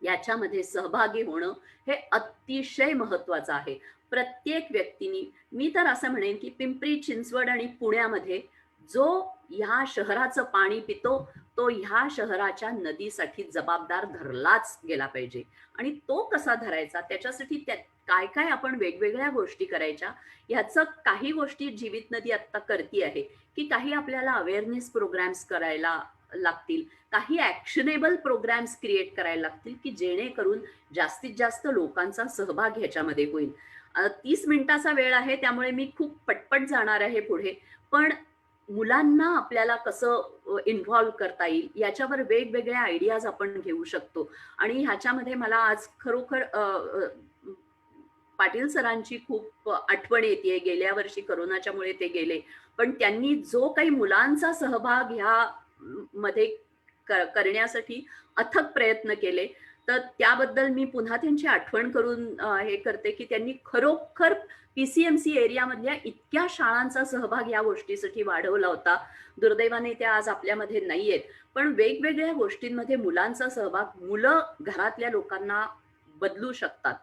[SPEAKER 4] याच्यामध्ये सहभागी होणं हे अतिशय महत्वाचं आहे. प्रत्येक व्यक्तीने, मी तर असं म्हणेन की पिंपरी चिंचवड आणि पुण्यामध्ये जो ह्या शहराचं पाणी पितो तो ह्या शहराच्या नदीसाठी जबाबदार धरलाच गेला पाहिजे. आणि तो कसा धरायचा त्याच्यासाठी काय काय आपण वेगवेगळ्या गोष्टी करायच्या, ह्याचं काही गोष्टी जीवित नदी आता करती आहे, की काही आपल्याला अवेअरनेस प्रोग्राम्स करायला लागतील, काही ऍक्शनेबल प्रोग्राम्स क्रिएट करायला लागतील, की जेणेकरून जास्तीत जास्त लोकांचा सहभाग ह्याच्यामध्ये होईल. 30 मिनिटाचा वेळ आहे, त्यामुळे मी खूप पटपट जाणार आहे पुढे. पण मुलांना आपल्याला कसं इन्व्हॉल्व करता येईल याच्यावर वेगवेगळ्या आयडियाज आपण घेऊ शकतो. आणि ह्याच्यामध्ये मला आज खरोखर पाटील सरांची खूप आठवण येते. गेल्या वर्षी करोनाच्यामुळे ते गेले, पण त्यांनी जो काही मुलांचा सहभाग ह्या मध्ये करण्यासाठी अथक प्रयत्न केले, तर त्याबद्दल मी पुन्हा त्यांची आठवण करून हे करते, की त्यांनी खरोखर पीसीएमसी एरियामधल्या इतक्या शाळांचा सहभाग या गोष्टीसाठी वाढवला होता. दुर्दैवाने त्या आज आपल्यामध्ये नाहीयेत, पण वेगवेगळ्या गोष्टींमध्ये मुलांचा सहभाग, मुलं घरातल्या लोकांना बदलू शकतात.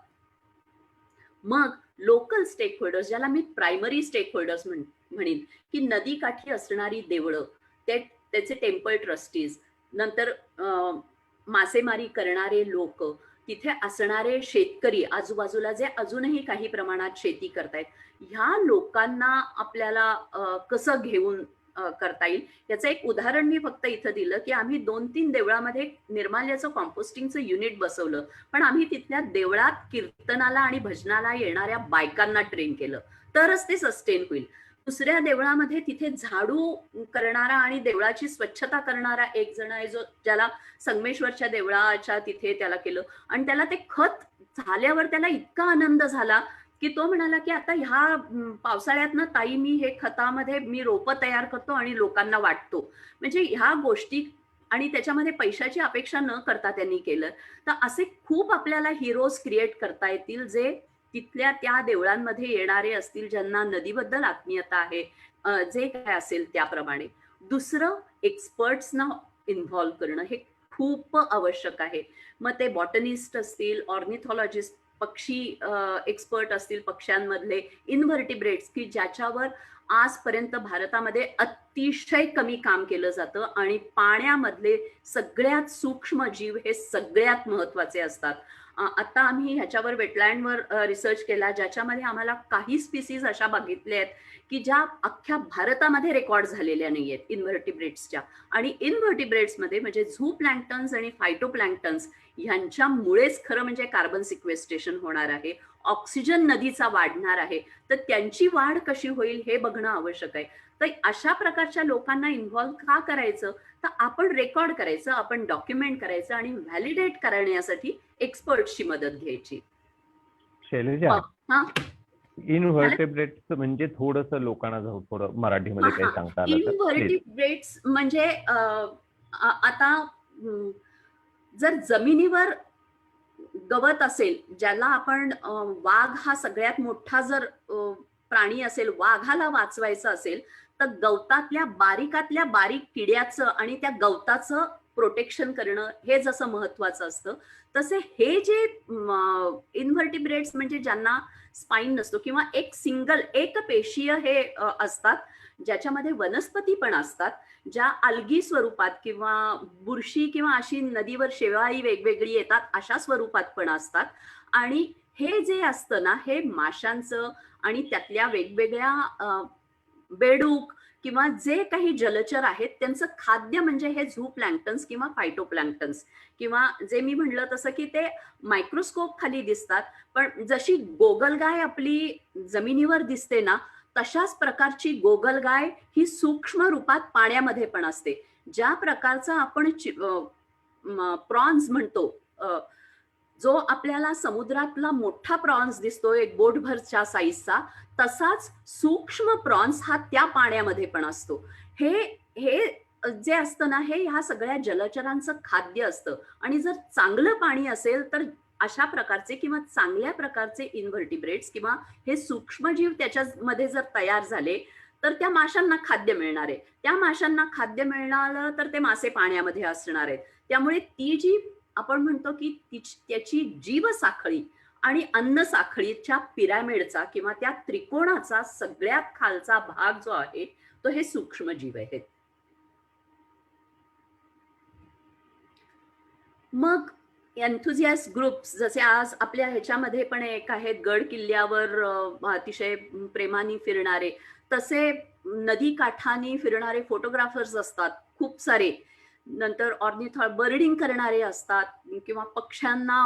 [SPEAKER 4] मग लोकल स्टेक होल्डर्स, ज्याला मी प्रायमरी स्टेक होल्डर्स म्हणेन, की नदीकाठी असणारी देवळं, त्याचे टेम्पल ट्रस्टीज, नंतर मासेमारी करणारे लोक, तिथे असणारे शेतकरी आजूबाजूला जे अजूनही काही प्रमाणात शेती करतायत, ह्या लोकांना आपल्याला कसं घेऊन करता येईल याचं एक उदाहरण मी फक्त इथं दिलं, की आम्ही 2-3 देवळामध्ये निर्माल्याचं कॉम्पोस्टिंगचं युनिट बसवलं, पण आम्ही तिथल्या देवळात कीर्तनाला आणि भजनाला येणाऱ्या बायकांना ट्रेन केलं, तरच ते सस्टेन होईल. दुसऱ्या देवळामध्ये तिथे झाडू करणारा आणि देवळाची स्वच्छता करणारा एक जण आहे, जो ज्याला संगमेश्वरच्या देवळाच्या तिथे त्याला केलं, आणि त्याला ते खत झाल्यावर त्याला इतका आनंद झाला, की तो म्हणाला, की आता ह्या पावसाळ्यातनं ताई मी हे खतामध्ये मी रोपं तयार करतो आणि लोकांना वाटतो. म्हणजे ह्या गोष्टी, आणि त्याच्यामध्ये पैशाची अपेक्षा न करता त्यांनी केलं. तर असे खूप आपल्याला हिरोज क्रिएट करता येतील, जे तिथल्या त्या देवळांमध्ये येणारे असतील, ज्यांना नदीबद्दल आत्मीयता आहे, जे काय असेल त्याप्रमाणे. दुसरं, एक्सपर्ट्सना इन्व्हॉल्व करणं हे खूप आवश्यक आहे. मग ते बॉटनिस्ट असतील, ऑर्निथॉलॉजिस्ट, पक्षी एक्सपर्ट असतील, पक्ष्यांमधले इन्व्हर्टिब्रेट्स, की ज्याच्यावर आजपर्यंत भारतामध्ये अतिशय कमी काम केलं जातं, आणि पाण्यामधले सगळ्यात सूक्ष्म जीव हे सगळ्यात महत्वाचे असतात. आता आम्ही ह्याच्यावर वेटलँडवर रिसर्च केला, ज्याच्यामध्ये आम्हाला काही स्पीसीज अशा बघितल्या आहेत की ज्या अख्ख्या भारतामध्ये रेकॉर्ड झालेल्या नाहीयेत इन्व्हर्टिब्रेट्सच्या. आणि इन्व्हर्टिब्रेट्समध्ये म्हणजे झू प्लँक्टन्स आणि फायटोप्लँक्टन्स ह्यांच्यामुळेच खरं म्हणजे कार्बन सिक्वेस्ट्रेशन होणार आहे, ऑक्सिजन नदीचा वाढणार आहे. तर त्यांची वाढ कशी होईल हे बघणं आवश्यक आहे. तर अशा प्रकारच्या लोकांना इन्व्हॉल्व का करायचं, तर आपण रेकॉर्ड करायचं, आपण डॉक्युमेंट करायचं, आणि व्हॅलिडेट करण्यासाठी एक्सपर्टची मदत घ्यायची.
[SPEAKER 5] शैलजा,
[SPEAKER 4] हा,
[SPEAKER 5] इनव्हर्टेब्रेट्स म्हणजे थोडंसं लोकांना जाऊ, थोडं मराठीमध्ये काही सांगता आलं तर प्लीज.
[SPEAKER 4] इनव्हर्टिब्रेट्स म्हणजे आता जर जमिनीवर गवत असेल, ज्याला आपण वाघ हा सगळ्यात मोठा जर प्राणी असेल, वाघाला वाचवायचं असेल, तर गवतातल्या बारीकातल्या बारीक किड्याचं आणि त्या गवताचं प्रोटेक्शन करणं हे जसं महत्वाचं असतं, तसे हे जे इन्व्हर्टिब्रेट्स म्हणजे ज्यांना स्पाईन नसतो, किंवा एक पेशीय हे असतात, ज्याच्यामध्ये वनस्पती पण असतात, ज्या अल्गी स्वरूपात किंवा बुरशी किंवा अशी नदीवर शेवाळी वेगवेगळी येतात अशा स्वरूपात पण असतात. आणि हे जे असतं ना, हे माशांचं आणि त्यातल्या वेगवेगळ्या बेडूक किंवा जे काही जलचर आहेत त्यांचं खाद्य म्हणजे हे झू प्लँक्टन्स किंवा फायटोप्लँक्टन्स, किंवा जे मी म्हणलं तसं की ते मायक्रोस्कोप खाली दिसतात, पण जशी गोगलगाय आपली जमिनीवर दिसते ना, तशाच प्रकारची गोगलगाय ही सूक्ष्म रूपात पाण्यामध्ये पण असते. ज्या प्रकारचा आपण प्रॉन्स म्हणतो, जो आपल्याला समुद्रातला मोठा प्रॉन्स दिसतो एक बोटभरच्या साईजचा, तसाच सूक्ष्म प्रॉन्स हा त्या पाण्यामध्ये पण असतो. हे जे असतं ना, हे ह्या सगळ्या जलचरांचं खाद्य असतं. आणि जर चांगलं पाणी असेल तर अशा प्रकारचे किंवा चांगल्या प्रकारचे इन्व्हर्टिब्रेट्स किंवा हे सूक्ष्मजीव त्याच्यामध्ये जर तयार झाले तर त्या माशांना खाद्य मिळणार आहे. त्या माशांना खाद्य मिळणार तर ते मासे पाण्यामध्ये असणार आहेत. त्यामुळे ती जी आपण म्हणतो की त्याची जीवसाखळी आणि अन्न साखळीच्या पिरॅमिडचा किंवा त्या त्रिकोणाचा सगळ्यात खालचा भाग जो आहे तो तर हे सूक्ष्मजीव आहेत. मग एन्थुझियास्ट ग्रुप्स जसे आज आपल्या ह्याच्यामध्ये पण एक आहेत गड किल्ल्यावर अतिशय प्रेमाने फिरणारे, तसे नदी काठानी फिरणारे फोटोग्राफर्स असतात खूप सारे. नंतर बर्डिंग करणारे असतात किंवा पक्ष्यांना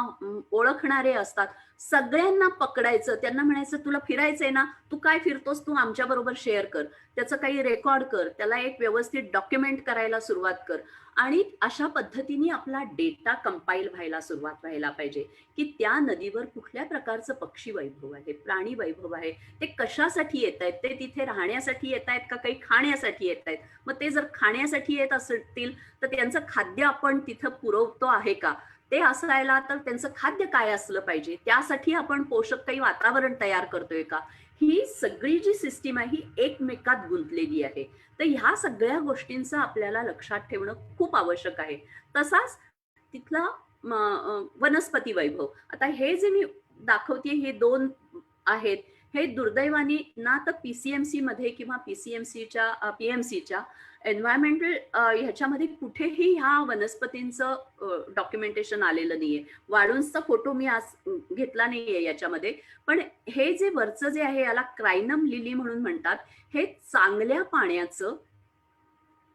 [SPEAKER 4] ओळखणारे असतात. सगळ्यांना पकडायचं, त्यांना म्हणायचं तुला फिरायचंय ना, तू काय फिरतोस, तू आमच्या बरोबर शेअर कर, त्याचं काही रेकॉर्ड कर, त्याला एक व्यवस्थित डॉक्युमेंट करायला सुरुवात कर. आणि अशा पद्धतीने आपला डेटा कंपाईल व्हायला पाहिजे की त्या नदीवर कुठल्या प्रकारचं पक्षी वैभव आहे, प्राणी वैभव आहे, ते कशासाठी येत आहेत, ते तिथे राहण्यासाठी येत आहेत का काही खाण्यासाठी येत आहेत. मग ते जर खाण्यासाठी येत असतील तर त्यांचं खाद्य आपण तिथं पुरवतो आहे का, ते असायला तर त्यांचं खाद्य काय असलं पाहिजे, त्यासाठी आपण पोषक काही वातावरण तयार करतोय का. ही सगळी जी सिस्टीम आहे ही एकमेकात गुंतलेली आहे. तर ह्या सगळ्या गोष्टींचं आपल्याला लक्षात ठेवणं खूप आवश्यक आहे. तसाच तिथला वनस्पती वैभव, आता हे जे मी दाखवते हे 2 आहेत, हे दुर्दैवाने ना तर पीसीएमसी मध्ये किंवा पीएमसीच्या एन्व्हायरमेंटल ह्याच्यामध्ये कुठेही ह्या वनस्पतींचं डॉक्युमेंटेशन आलेलं नाहीये. वाळूंजचा फोटो मी आज घेतला नाहीये याच्यामध्ये, पण हे जे वरचं जे आहे याला क्रायनम लिली म्हणून म्हणतात. हे चांगल्या पाण्याचं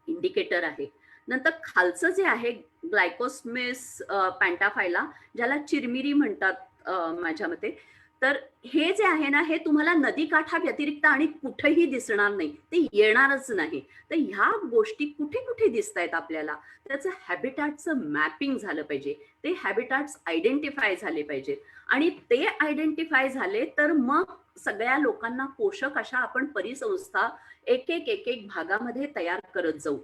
[SPEAKER 4] इंडिकेटर आहे. नंतर खालचं जे आहे ग्लायकोस्मिस पॅन्टाफायला, ज्याला चिरमिरी म्हणतात माझ्या मते, तर हे जे आहे ना हे तुम्हाला नदीकाठा व्यतिरिक्त आणि कुठेही दिसणार नाही, ते येणारच नाही. तर ह्या गोष्टी कुठे कुठे दिसत आहेत आपल्याला, त्याचं हॅबिटॅटचं मॅपिंग झालं पाहिजे, ते हॅबिटॅट्स आयडेंटिफाय झाले पाहिजेत. आणि ते आयडेंटिफाय झाले तर मग सगळ्या लोकांना पोषक अशा आपण परिसंस्था एक एक भागामध्ये तयार करत जाऊ.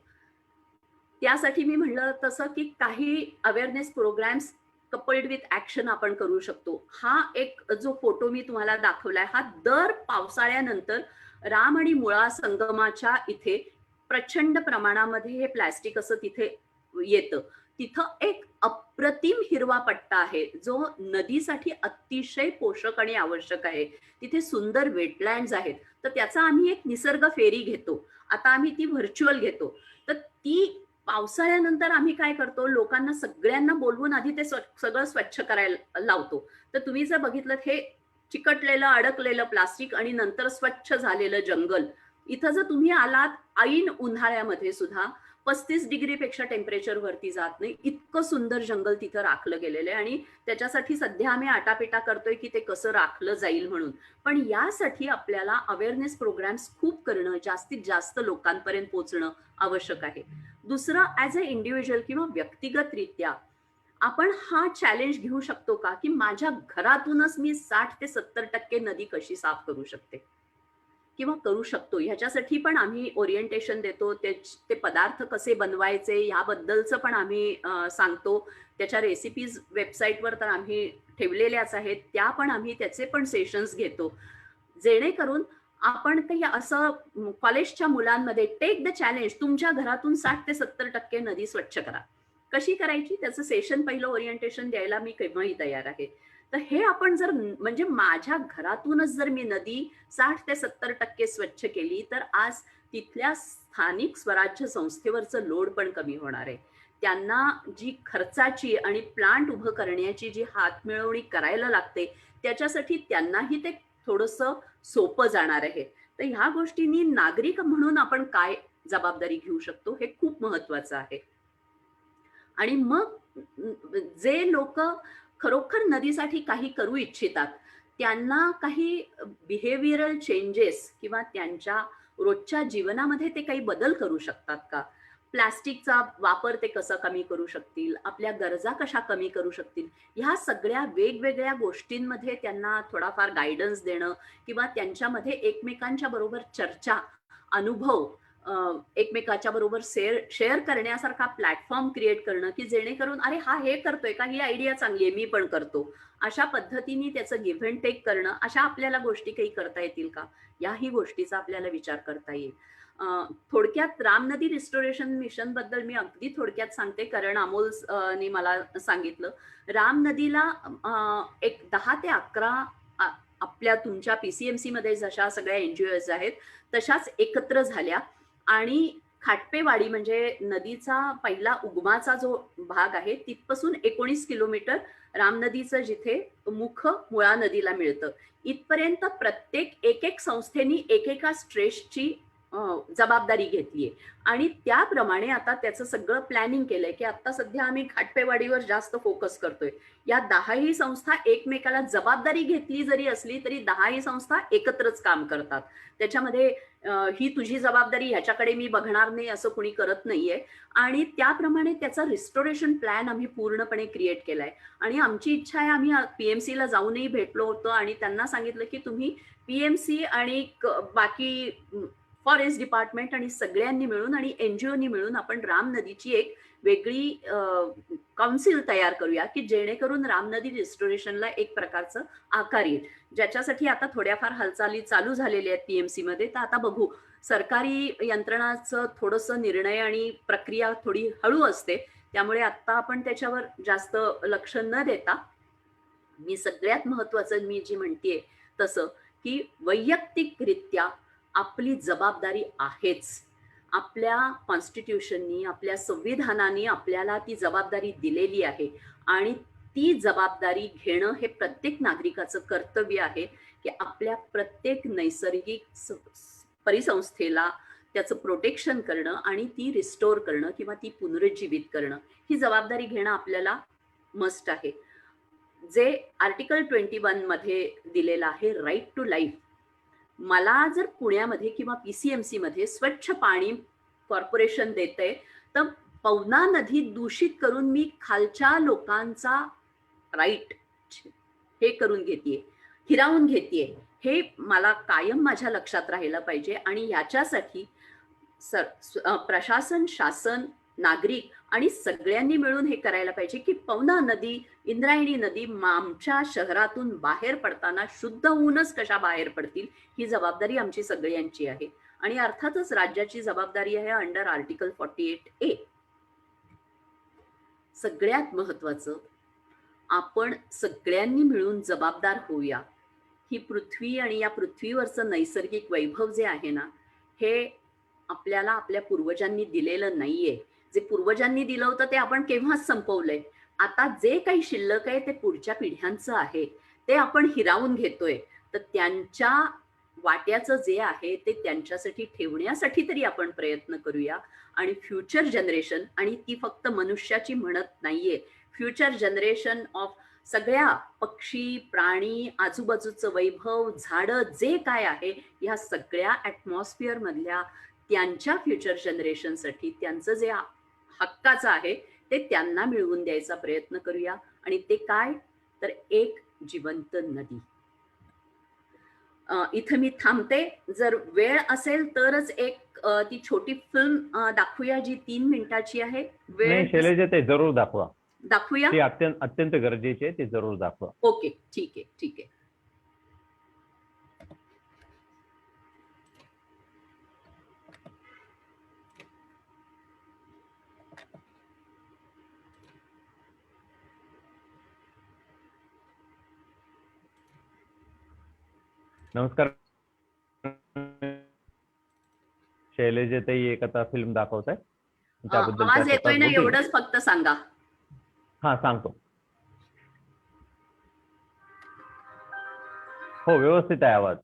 [SPEAKER 4] त्यासाठी मी म्हणलं तसं की काही awareness programs coupled with action आपण करू शकतो. हा एक जो फोटो मी तुम्हाला दाखवलाय हा दर पावसाळ्यानंतर राम आणि मुळा संगमाच्या इथे प्रचंड प्रमाणामध्ये हे प्लॅस्टिक असं तिथे येतं. तिथं एक अप्रतिम हिरवा पट्टा आहे जो नदीसाठी अतिशय पोषक आणि आवश्यक आहे. तिथे सुंदर वेटलँड्स आहेत. तर त्याचा आम्ही एक निसर्ग फेरी घेतो. आता आम्ही ती व्हर्च्युअल घेतो. तर ती पावसाळ्यानंतर आम्ही काय करतो, लोकांना सगळ्यांना बोलवून आधी ते सगळं स्वच्छ करायला लावतो. तर तुम्ही जर बघितलं हे चिकटलेलं अडकलेलं प्लास्टिक आणि नंतर स्वच्छ झालेलं जंगल, इथं जर तुम्ही आलात ऐन उन्हाळ्यामध्ये सुद्धा 35 डिग्रीपेक्षा टेम्परेचर वरती जात नाही, इतकं सुंदर जंगल तिथं राखलं गेलेलं आहे. आणि त्याच्यासाठी सध्या आम्ही आटापिटा करतोय की ते कसं राखलं जाईल म्हणून. पण यासाठी आपल्याला अवेअरनेस प्रोग्राम्स खूप करणं, जास्तीत जास्त लोकांपर्यंत पोहोचणं आवश्यक आहे. दुसरं, ऍज अ इंडिव्हिज्युअल किंवा व्यक्तिगतरित्या आपण हा चॅलेंज घेऊ शकतो का की माझ्या घरातूनच मी 60 ते 70% नदी कशी साफ करू शकते किंवा करू शकतो. ह्याच्यासाठी पण आम्ही ओरिएंटेशन देतो. ते पदार्थ कसे बनवायचे ह्याबद्दलचं पण आम्ही सांगतो. त्याच्या रेसिपीज वेबसाईटवर तर आम्ही ठेवलेल्याच आहेत, त्या पण आम्ही त्याचे पण सेशन्स घेतो, जेणेकरून आपण काही असं कॉलेजच्या मुलांमध्ये टेक द चॅलेंज, तुमच्या घरातून 60 ते 70% नदी स्वच्छ करा. कशी करायची त्याचं सेशन पहिलं ओरिएंटेशन द्यायला मी केव्हाही तयार आहे. तर हे आपण जर म्हणजे माझ्या घरातूनच जर मी नदी 60 ते 70% स्वच्छ केली तर आज तिथल्या स्थानिक स्वराज्य संस्थेवरचं लोड पण कमी होणार आहे. त्यांना जी खर्चाची आणि प्लांट उभं करण्याची जी हातमिळवणी करायला लागते त्याच्यासाठी त्यांनाही ते थोडंसं सोपं जाणार आहे. तर ह्या गोष्टींनी नागरिक म्हणून आपण काय जबाबदारी घेऊ शकतो हे खूप महत्वाचं आहे. आणि मग जे लोक खरोखर नदीसाठी काही करू इच्छितात त्यांना काही बिहेवियरल चेंजेस किंवा त्यांच्या रोजच्या जीवनामध्ये ते काही बदल करू शकतात का, प्लास्टिकचा वापर ते कसं कमी करू शकतील, आपल्या गरजा कशा कमी करू शकतील, ह्या सगळ्या वेगवेगळ्या गोष्टींमध्ये त्यांना थोडाफार गायडन्स देणं किंवा त्यांच्यामध्ये एकमेकांच्या बरोबर चर्चा, अनुभव एकमेकाच्या बरोबर शेअर करण्यासारखा प्लॅटफॉर्म क्रिएट करणं की जेणेकरून अरे हा हे करतोय का, ही आयडिया चांगली आहे, मी पण करतो, अशा पद्धतीने त्याचं गिव्ह अँड टेक करणं, अशा आपल्याला गोष्टी काही करता येतील का, याही गोष्टीचा आपल्याला विचार करता येईल. थोडक्यात राम नदी रिस्टोरेशन मिशन बद्दल मी अगदी थोडक्यात सांगते कारण अमोल ने मला सांगितलं. राम नदीला एक 10 ते 11 आपल्या तुमच्या पीसीएमसी मध्ये जशा सगळ्या एनजीओज आहेत तशाच एकत्र झाल्या आणि खाटपेवाडी म्हणजे नदीचा पहिला उगमाचा जो भाग आहे तिथपासून 19 किलोमीटर राम नदीचं जिथे मुख मुळा नदीला मिळतं इथपर्यंत प्रत्येक एक संस्थेनी एकेका स्ट्रेचची जबाबदारी घेतलीये आणि त्याप्रमाणे आता त्याचं सगळं प्लॅनिंग केलंय की आता सध्या आम्ही घाटपेवाडीवर जास्त फोकस करतोय. या 10ही संस्था एकमेकाला जबाबदारी घेतली जरी असली तरी 10ही संस्था एकत्रच काम करतात. त्याच्यामध्ये ही तुझी जबाबदारी ह्याच्याकडे मी बघणार नाही असं कुणी करत नाहीये आणि त्याप्रमाणे त्याचा रिस्टोरेशन प्लॅन आम्ही पूर्णपणे क्रिएट केलाय आणि आमची इच्छा आहे आम्ही पीएमसीला जाऊनही भेटलो होतो आणि त्यांना सांगितलं की तुम्ही पीएमसी आणि बाकी फॉरेस्ट डिपार्टमेंट आणि सगळ्यांनी मिळून आणि एनजीओनी मिळून आपण राम नदीची एक वेगळी काउन्सिल तयार करूया की जेणेकरून राम नदी रिस्टोरेशनला एक प्रकारचं आकार येईल. ज्याच्यासाठी आता थोड्याफार हालचाली चालू झालेल्या आहेत पीएमसी मध्ये. तर आता बघू सरकारी यंत्रणाचं थोडंसं निर्णय आणि प्रक्रिया थोडी हळू असते त्यामुळे आता आपण त्याच्यावर जास्त लक्ष न देता मी सगळ्यात महत्वाचं मी जी म्हणतेय तसं की वैयक्तिकरित्या आपली जबाबदारी आहेच. आपल्या कॉन्स्टिट्यूशननी आपल्या संविधानाने आपल्याला ती जबाबदारी दिलेली आहे आणि ती जबाबदारी घेणं हे प्रत्येक नागरिकाचं कर्तव्य आहे की आपल्या प्रत्येक नैसर्गिक परिसंस्थेला त्याचं प्रोटेक्शन करणं आणि ती रिस्टोर करणं किंवा ती पुनरुज्जीवित करणं ही जबाबदारी घेणं आपल्याला मस्ट आहे. जे आर्टिकल 21 मध्ये दिलेलं आहे राईट टू लाईफ. मला जर पुण्यामध्ये किंवा पीसीएमसी मध्ये स्वच्छ पाणी कॉर्पोरेशन देते तर पवना नदी दूषित करून मी खालच्या लोकांचा राईट हे करून घेतेय हिरावून घेतेय हे मला कायम माझ्या लक्षात राहिलं पाहिजे आणि याच्यासाठी प्रशासन शासन नागरिक आणि सगळ्यांनी मिळून हे करायला पाहिजे की पवना नदी इंद्रायणी नदी आमच्या शहरातून बाहेर पडताना शुद्ध होऊनच कशा बाहेर पडतील ही जबाबदारी आमची सगळ्यांची आहे आणि अर्थातच राज्याची जबाबदारी आहे अंडर आर्टिकल 48A. सगळ्यात महत्वाचं आपण सगळ्यांनी मिळून जबाबदार होऊया. ही पृथ्वी आणि या पृथ्वीवरचं नैसर्गिक वैभव जे आहे ना हे आपल्याला आपल्या पूर्वजांनी दिलेलं नाहीये. जे पूर्वजांनी दिलं होतं ते आपण केव्हाच संपवलंय. आता जे काही शिल्लक आहे ते पुढच्या पिढ्यांचं आहे ते आपण हिरावून घेतोय. तर त्यांच्या वाट्याचं जे आहे ते त्यांच्यासाठी ठेवण्यासाठी तरी आपण प्रयत्न करूया आणि फ्युचर जनरेशन आणि ती फक्त मनुष्याची म्हणत नाहीये. फ्युचर जनरेशन ऑफ सगळ्या पक्षी प्राणी आजूबाजूचं वैभव झाडं जे काय आहे ह्या सगळ्या ऍटमॉस्फिअर मधल्या त्यांच्या फ्युचर जनरेशनसाठी त्यांचं जे हक्काचं आहे ते त्यांना मिळवून द्यायचा प्रयत्न करूया आणि ते काय तर एक जिवंत नदी. इथं मी थांबते. जर वेळ असेल तरच एक ती छोटी फिल्म दाखवूया जी 3 मिनिटाची आहे. वेळ
[SPEAKER 5] शैलजा ते जरूर दाखवा.
[SPEAKER 4] दाखवूया.
[SPEAKER 5] ते अत्यंत गरजेचे आहे ते जरूर दाखवा.
[SPEAKER 4] ओके ठीक आहे ठीक आहे.
[SPEAKER 5] नमस्कार शैलजाताई एक आता फिल्म दाखवताय
[SPEAKER 4] आवाज येतोय ना एवढंच फक्त सांगा.
[SPEAKER 5] हा सांगतो. हो व्यवस्थित आहे आवाज.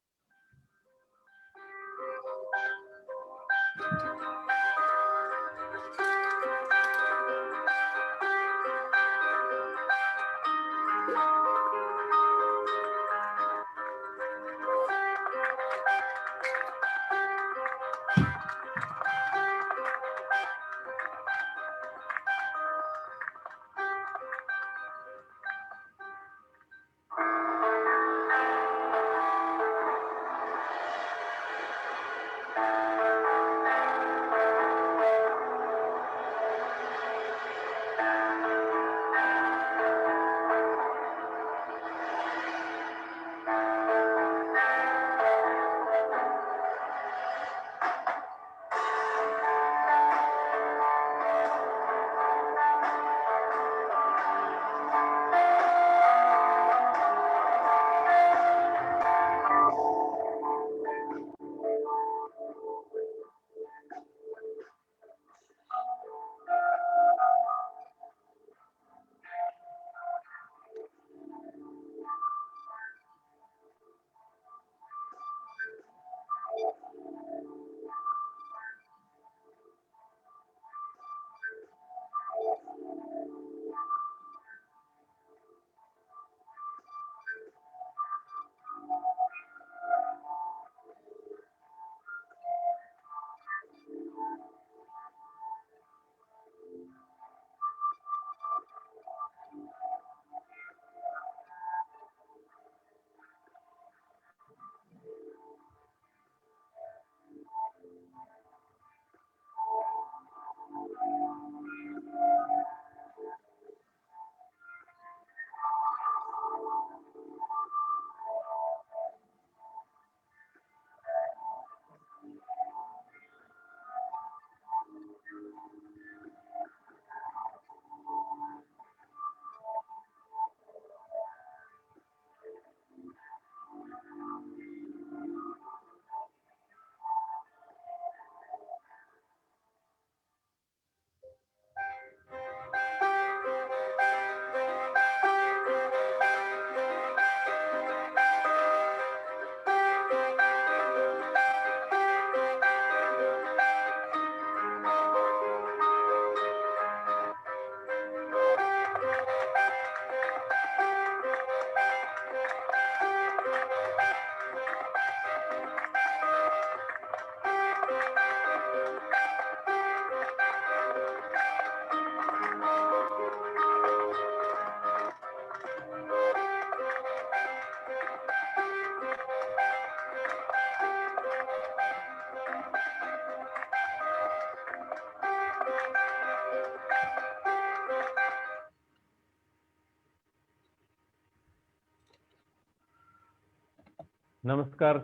[SPEAKER 5] नमस्कार.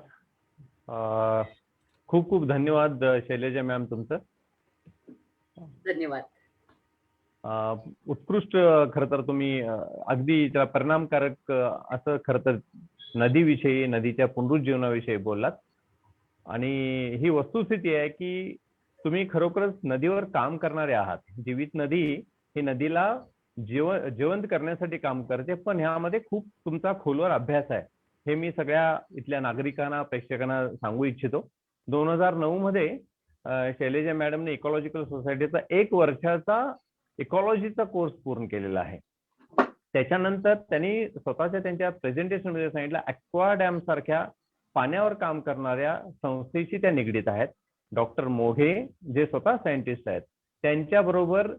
[SPEAKER 5] खूप खूप धन्यवाद शैलजा मॅम तुमचं.
[SPEAKER 4] धन्यवाद.
[SPEAKER 5] उत्कृष्ट खरं तर तुम्ही अगदी त्याला परिणामकारक असं खरं तर नदीविषयी, नदीच्या पुनरुज्जीवनाविषयी बोललात. आणि ही वस्तुस्थिती आहे की तुम्ही खरोखरच नदीवर काम करणारे आहात. जीवित नदी ही नदीला जिवंत करण्यासाठी काम करते, पण ह्यामध्ये खूप तुमचा खोलवर अभ्यास आहे हे मी सगळ्या इथल्या नागरिकांना, प्रेक्षकांना सांगू इच्छितो. 2009 मध्ये शैलजा मॅडमने इकॉलॉजिकल सोसायटीचा 1 वर्षाचा इकॉलॉजीचा कोर्स पूर्ण केलेला आहे. त्याच्यानंतर त्यांनी स्वतःच्या त्यांच्या प्रेझेंटेशन मध्ये सांगितलं ॲक्वा डॅम सारख्या पाण्यावर काम करणाऱ्या संस्थेशी त्या निगडीत आहेत. डॉक्टर मोघे जे स्वतः सायंटिस्ट आहेत त्यांच्याबरोबर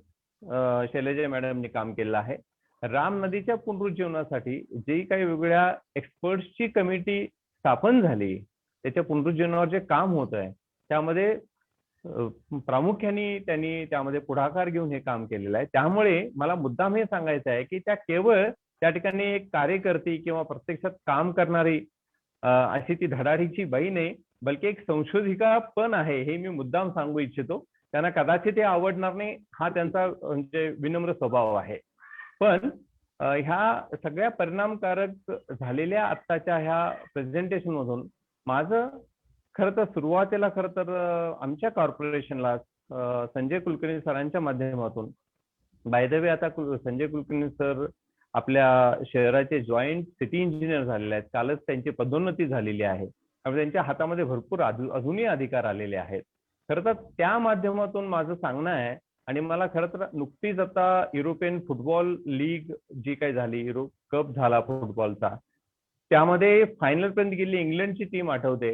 [SPEAKER 5] शैलजा मॅडमनी काम केलेलं आहे. राम नदीच्या पुनरुज्जीवनासाठी जी काही वेगवेगळ्या एक्सपर्ट्सची कमिटी स्थापन झाली त्याच्या पुनरुज्जीवनावर जे काम होत आहे त्यामध्ये प्रामुख्याने त्यांनी त्यामध्ये पुढाकार घेऊन हे काम केलेलं आहे. त्यामुळे मला मुद्दाम हे सांगायचं आहे की त्या केवळ त्या ठिकाणी एक कार्यकर्ती किंवा प्रत्यक्षात काम करणारी अशी ती धडाडीची बाई नाही, बल्कि एक संशोधिका पण आहे हे मी मुद्दाम सांगू इच्छितो. त्यांना कदाचित ते आवडणार नाही, हा त्यांचा म्हणजे विनम्र स्वभाव आहे. पण ह्या सगळ्या परिणामकारक झालेल्या आत्ताच्या ह्या प्रेझेंटेशन मधून माझं खरं तर सुरुवातीला खरं तर आमच्या कॉर्पोरेशनला संजय कुलकर्णी सरांच्या माध्यमातून, बाय द वे आता संजय कुलकर्णी सर आपल्या शहराचे जॉईंट सिटी इंजिनियर झालेले आहेत. कालच त्यांची पदोन्नती झालेली आहे. त्यामुळे त्यांच्या हातामध्ये भरपूर अजूनही अधिकार आलेले आहेत. खरं तर त्या माध्यमातून माझं सांगणं आहे. आणि मला खरं तर नुकतीच आता युरोपियन फुटबॉल लीग जी काही झाली, युरोप कप झाला फुटबॉलचा, त्यामध्ये फायनल पर्यंत गेली इंग्लंडची टीम आठवते.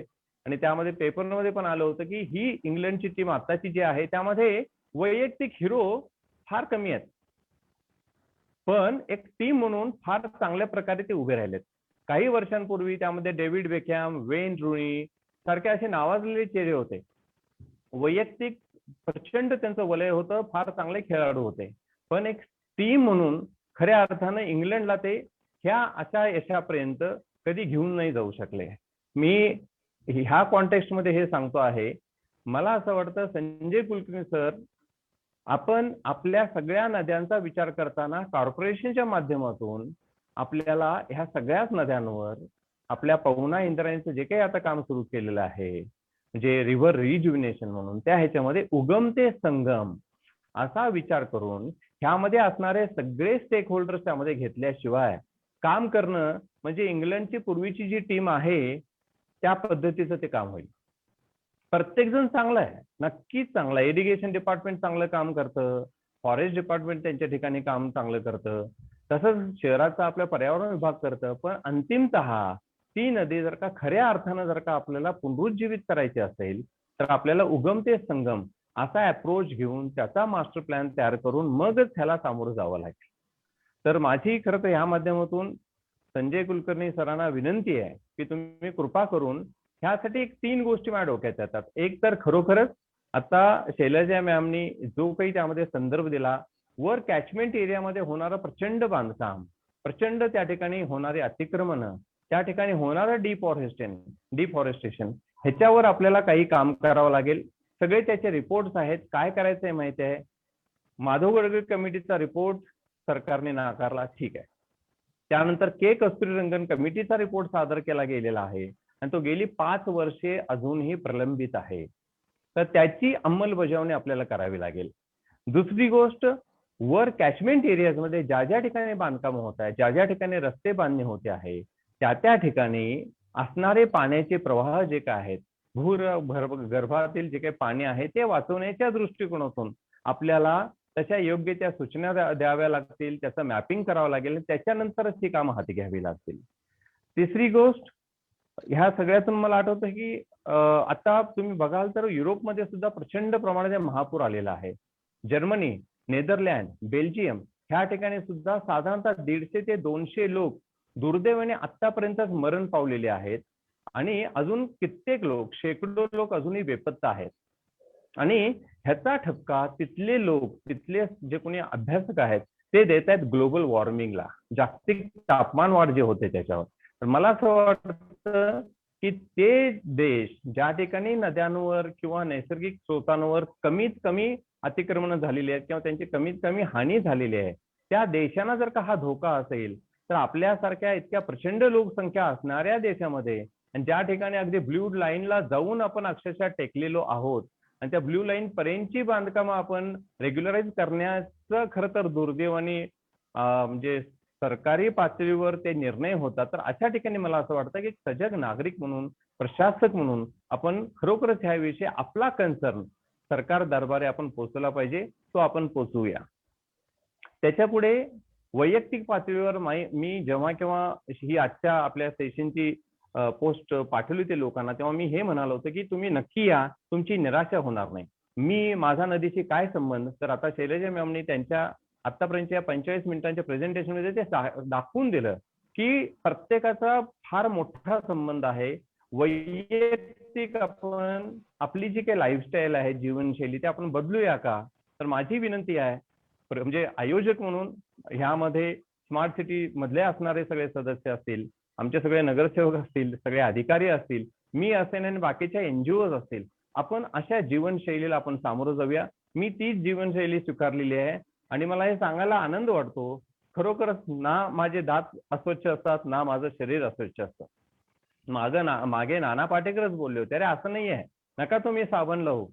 [SPEAKER 5] आणि त्यामध्ये पेपरमध्ये पण आलं होतं की ही इंग्लंडची टीम आताची जी आहे त्यामध्ये वैयक्तिक हिरो फार कमी आहेत, पण एक टीम म्हणून फार चांगल्या प्रकारे ते उभे राहिलेत. काही वर्षांपूर्वी त्यामध्ये डेव्हिड बेकहॅम, वेन रुनी सारखे असे नावाजलेले चेहरे होते. वैयक्तिक प्रचंड त्यांचं वलय होतं, फार चांगले खेळाडू होते, पण एक टीम म्हणून खऱ्या अर्थानं इंग्लंडला ते ह्या अशा यशापर्यंत कधी घेऊन नाही जाऊ शकले. मी ह्या कॉन्टेक्स्ट मध्ये हे सांगतो आहे, मला असं वाटतं संजय कुलकर्णी सर, आपण आपल्या सगळ्या नद्यांचा विचार करताना कॉर्पोरेशनच्या माध्यमातून आपल्याला ह्या सगळ्याच नद्यांवर आपल्या पवना इंद्रायणीचं जे काही आता काम सुरू केलेलं आहे, जे रिव्हर रिज्युविनेशन म्हणून, त्या ह्याच्यामध्ये उगम ते संगम असा विचार करून ह्यामध्ये असणारे सगळे स्टेक होल्डर्स त्यामध्ये घेतल्याशिवाय काम करणं म्हणजे इंग्लंडची पूर्वीची जी टीम आहे त्या पद्धतीचं ते काम होईल. प्रत्येक जण चांगला आहे, नक्कीच चांगला आहे. इरिगेशन डिपार्टमेंट चांगलं काम करतं, फॉरेस्ट डिपार्टमेंट त्यांच्या ठिकाणी काम चांगलं करतं, तसंच शहराचा आपल्या पर्यावरण विभाग करतं. पण अंतिमतः ती नदी जर का खऱ्या अर्थानं जर का आपल्याला पुनरुज्जीवित करायची असेल तर आपल्याला उगम ते संगम असा अप्रोच घेऊन त्याचा मास्टर प्लॅन तयार करून मगच त्याला सामोरं जावं लागेल. तर माझी खरं तर ह्या माध्यमातून संजय कुलकर्णी सरांना विनंती आहे की तुम्ही कृपा करून ह्यासाठी एक 3 गोष्टी माझ्या डोक्यात येतात. एक तर खरोखरच आता शैलजा मॅमनी जो काही त्यामध्ये संदर्भ दिला, वर कॅचमेंट एरियामध्ये होणारं प्रचंड बांधकाम, प्रचंड त्या ठिकाणी होणारे अतिक्रमण, त्या ठिकाणी होणारं डिफॉरेस्टेशन ह्याच्यावर आपल्याला काही काम करावं लागेल. सगळे त्याचे रिपोर्ट्स आहेत. काय करायचंय माहिती आहे, माधव गडकरी कमिटीचा रिपोर्ट सरकारने नाकारला, ठीक आहे. त्यानंतर के कस्तुरीरंगन कमिटीचा रिपोर्ट सादर केला गेलेला आहे आणि तो गेली 5 वर्षे अजूनही प्रलंबित आहे. तर त्याची अंमलबजावणी आपल्याला करावी लागेल. दुसरी गोष्ट, वर कॅचमेंट एरियाजमध्ये ज्या ज्या ठिकाणी बांधकाम होत आहे, ज्या ज्या ठिकाणी रस्ते बांधणे होते आहे, त्या ठिकाणी असणारे पाण्याचे प्रवाह जे काय आहेत, गर्भातील जे काही पाणी आहे ते वाचवण्याच्या दृष्टिकोनातून आपल्याला तशा योग्य त्या सूचना द्याव्या लागतील, त्याचं मॅपिंग करावं लागेल, त्याच्यानंतरच ही कामं हाती घ्यावी लागतील. तिसरी गोष्ट, ह्या सगळ्यातून मला आठवतं की आता तुम्ही बघाल तर युरोपमध्ये सुद्धा प्रचंड प्रमाणात महापूर आलेला आहे. जर्मनी, नेदरलँड, बेल्जियम ह्या ठिकाणी सुद्धा साधारणतः 150 ते 200 लोक दुर्दैवाने आतापर्यंतच मरण पावलेले आहेत आणि अजून कित्येक लोक, शेकडो लोक अजूनही बेपत्ता आहेत. आणि ह्याचा ठपका तिथले लोक, तिथले जे कोणी अभ्यासक आहेत ते देत आहेत ग्लोबल वॉर्मिंगला, जागतिक तापमान वाढ जे होते त्याच्यावर. तर मला असं वाटतं की ते देश ज्या ठिकाणी नद्यांवर किंवा नैसर्गिक स्रोतांवर कमीत कमी अतिक्रमण झालेली आहेत किंवा त्यांची कमीत कमी हानी झालेली आहे, त्या देशांना जर का हा धोका असेल, तर आपल्यासारख्या इतक्या प्रचंड लोकसंख्या असणाऱ्या देशामध्ये आणि ज्या ठिकाणी अगदी ब्ल्यू लाईनला जाऊन आपण अक्षरशः टेकलेलो आहोत आणि त्या ब्ल्यू लाईन पर्यंतची बांधकामं आपण रेग्युलराईज करण्याचं खरं तर दुर्दैवाने म्हणजे सरकारी पातळीवर ते निर्णय होतात. तर अशा ठिकाणी मला असं वाटतं की सजग नागरिक म्हणून, प्रशासक म्हणून आपण खरोखरच ह्याविषयी आपला कन्सर्न सरकार दरबारी आपण पोहोचवला पाहिजे, तो आपण पोहोचवूया. त्याच्या पुढे वैयक्तिक पातळीवर मी जेव्हा केव्हा ही आजच्या आपल्या सेशनची पोस्ट पाठवली होती लोकांना, तेव्हा मी हे म्हणालो होतं की तुम्ही नक्की या, तुमची निराशा होणार नाही. माझा नदीशी काय संबंध, तर आता शैलजा मॅमनी त्यांच्या आतापर्यंतच्या 45 मिनिटांच्या प्रेझेंटेशन मध्ये ते दाखवून दिलं की प्रत्येकाचा फार मोठा संबंध आहे. वैयक्तिक आपण आपली जी काही लाईफस्टाईल आहे, जीवनशैली, ते आपण बदलूया का? तर माझी विनंती आहे, म्हणजे आयोजक म्हणून ह्यामध्ये स्मार्ट सिटी मधले असणारे सगळे सदस्य असतील, आमचे सगळे नगरसेवक असतील, सगळे अधिकारी असतील, मी असेन आणि बाकीच्या एनजीओज असतील, आपण अशा जीवनशैलीला आपण सामोरं जाऊया. मी तीच जीवनशैली स्वीकारलेली आहे आणि मला हे सांगायला आनंद वाटतो. खरोखरच ना माझे दात अस्वच्छ असतात, ना माझं शरीर अस्वच्छ असतं. मागे नाना पाटेकरच बोलले होते, अरे असं नाही आहे, नका तुम्ही साबण लावू,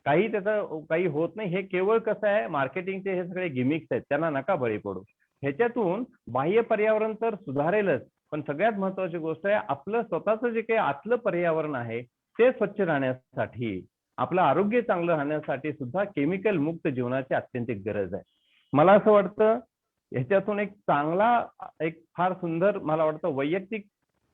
[SPEAKER 5] काही त्याचं काही होत नाही. हे केवळ कसं आहे, मार्केटिंगचे हे सगळे गिमिक्स आहेत, त्यांना नका बळी पडू. ह्याच्यातून बाह्य पर्यावरण तर सुधारेलच, पण सगळ्यात महत्वाची गोष्ट आहे आपलं स्वतःचं जे काही आतलं पर्यावरण आहे ते स्वच्छ राहण्यासाठी, आपलं आरोग्य चांगलं राहण्यासाठी सुद्धा केमिकल मुक्त जीवनाची अत्यंतिक गरज आहे. मला असं वाटतं ह्याच्यातून एक चांगला, एक फार सुंदर, मला वाटतं वैयक्तिक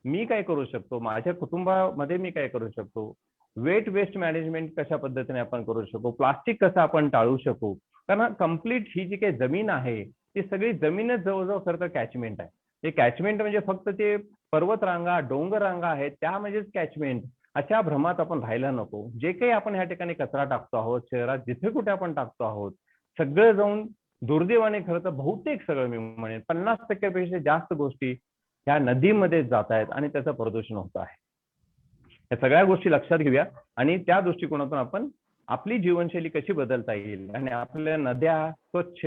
[SPEAKER 5] मी काय करू शकतो, माझ्या कुटुंबामध्ये मी काय करू शकतो, वेस्ट मॅनेजमेंट कशा पद्धतीने आपण करू शकू, प्लास्टिक कसं आपण टाळू शकू. कारण कम्प्लीट ही जी काही जमीन आहे ती सगळी जमीनच जवळजवळ खरं तर कॅचमेंट आहे. ते कॅचमेंट म्हणजे फक्त ते पर्वतरांगा, डोंगर रांगा आहेत त्या म्हणजेच कॅचमेंट, अशा भ्रमात आपण राहायला नको. जे काही आपण ह्या ठिकाणी कचरा टाकतो आहोत, शहरात जिथे कुठे आपण टाकतो आहोत, सगळं जाऊन दुर्दैवाने खरं तर बहुतेक सगळं मी म्हणेन 50% जास्त गोष्टी ह्या नदीमध्ये जात आहेत आणि त्याचं प्रदूषण होत आहे. या सगळ्या गोष्टी लक्षात घेऊया आणि त्या दृष्टिकोनातून आपण आपली जीवनशैली कशी बदलता येईल आणि आपल्या नद्या स्वच्छ,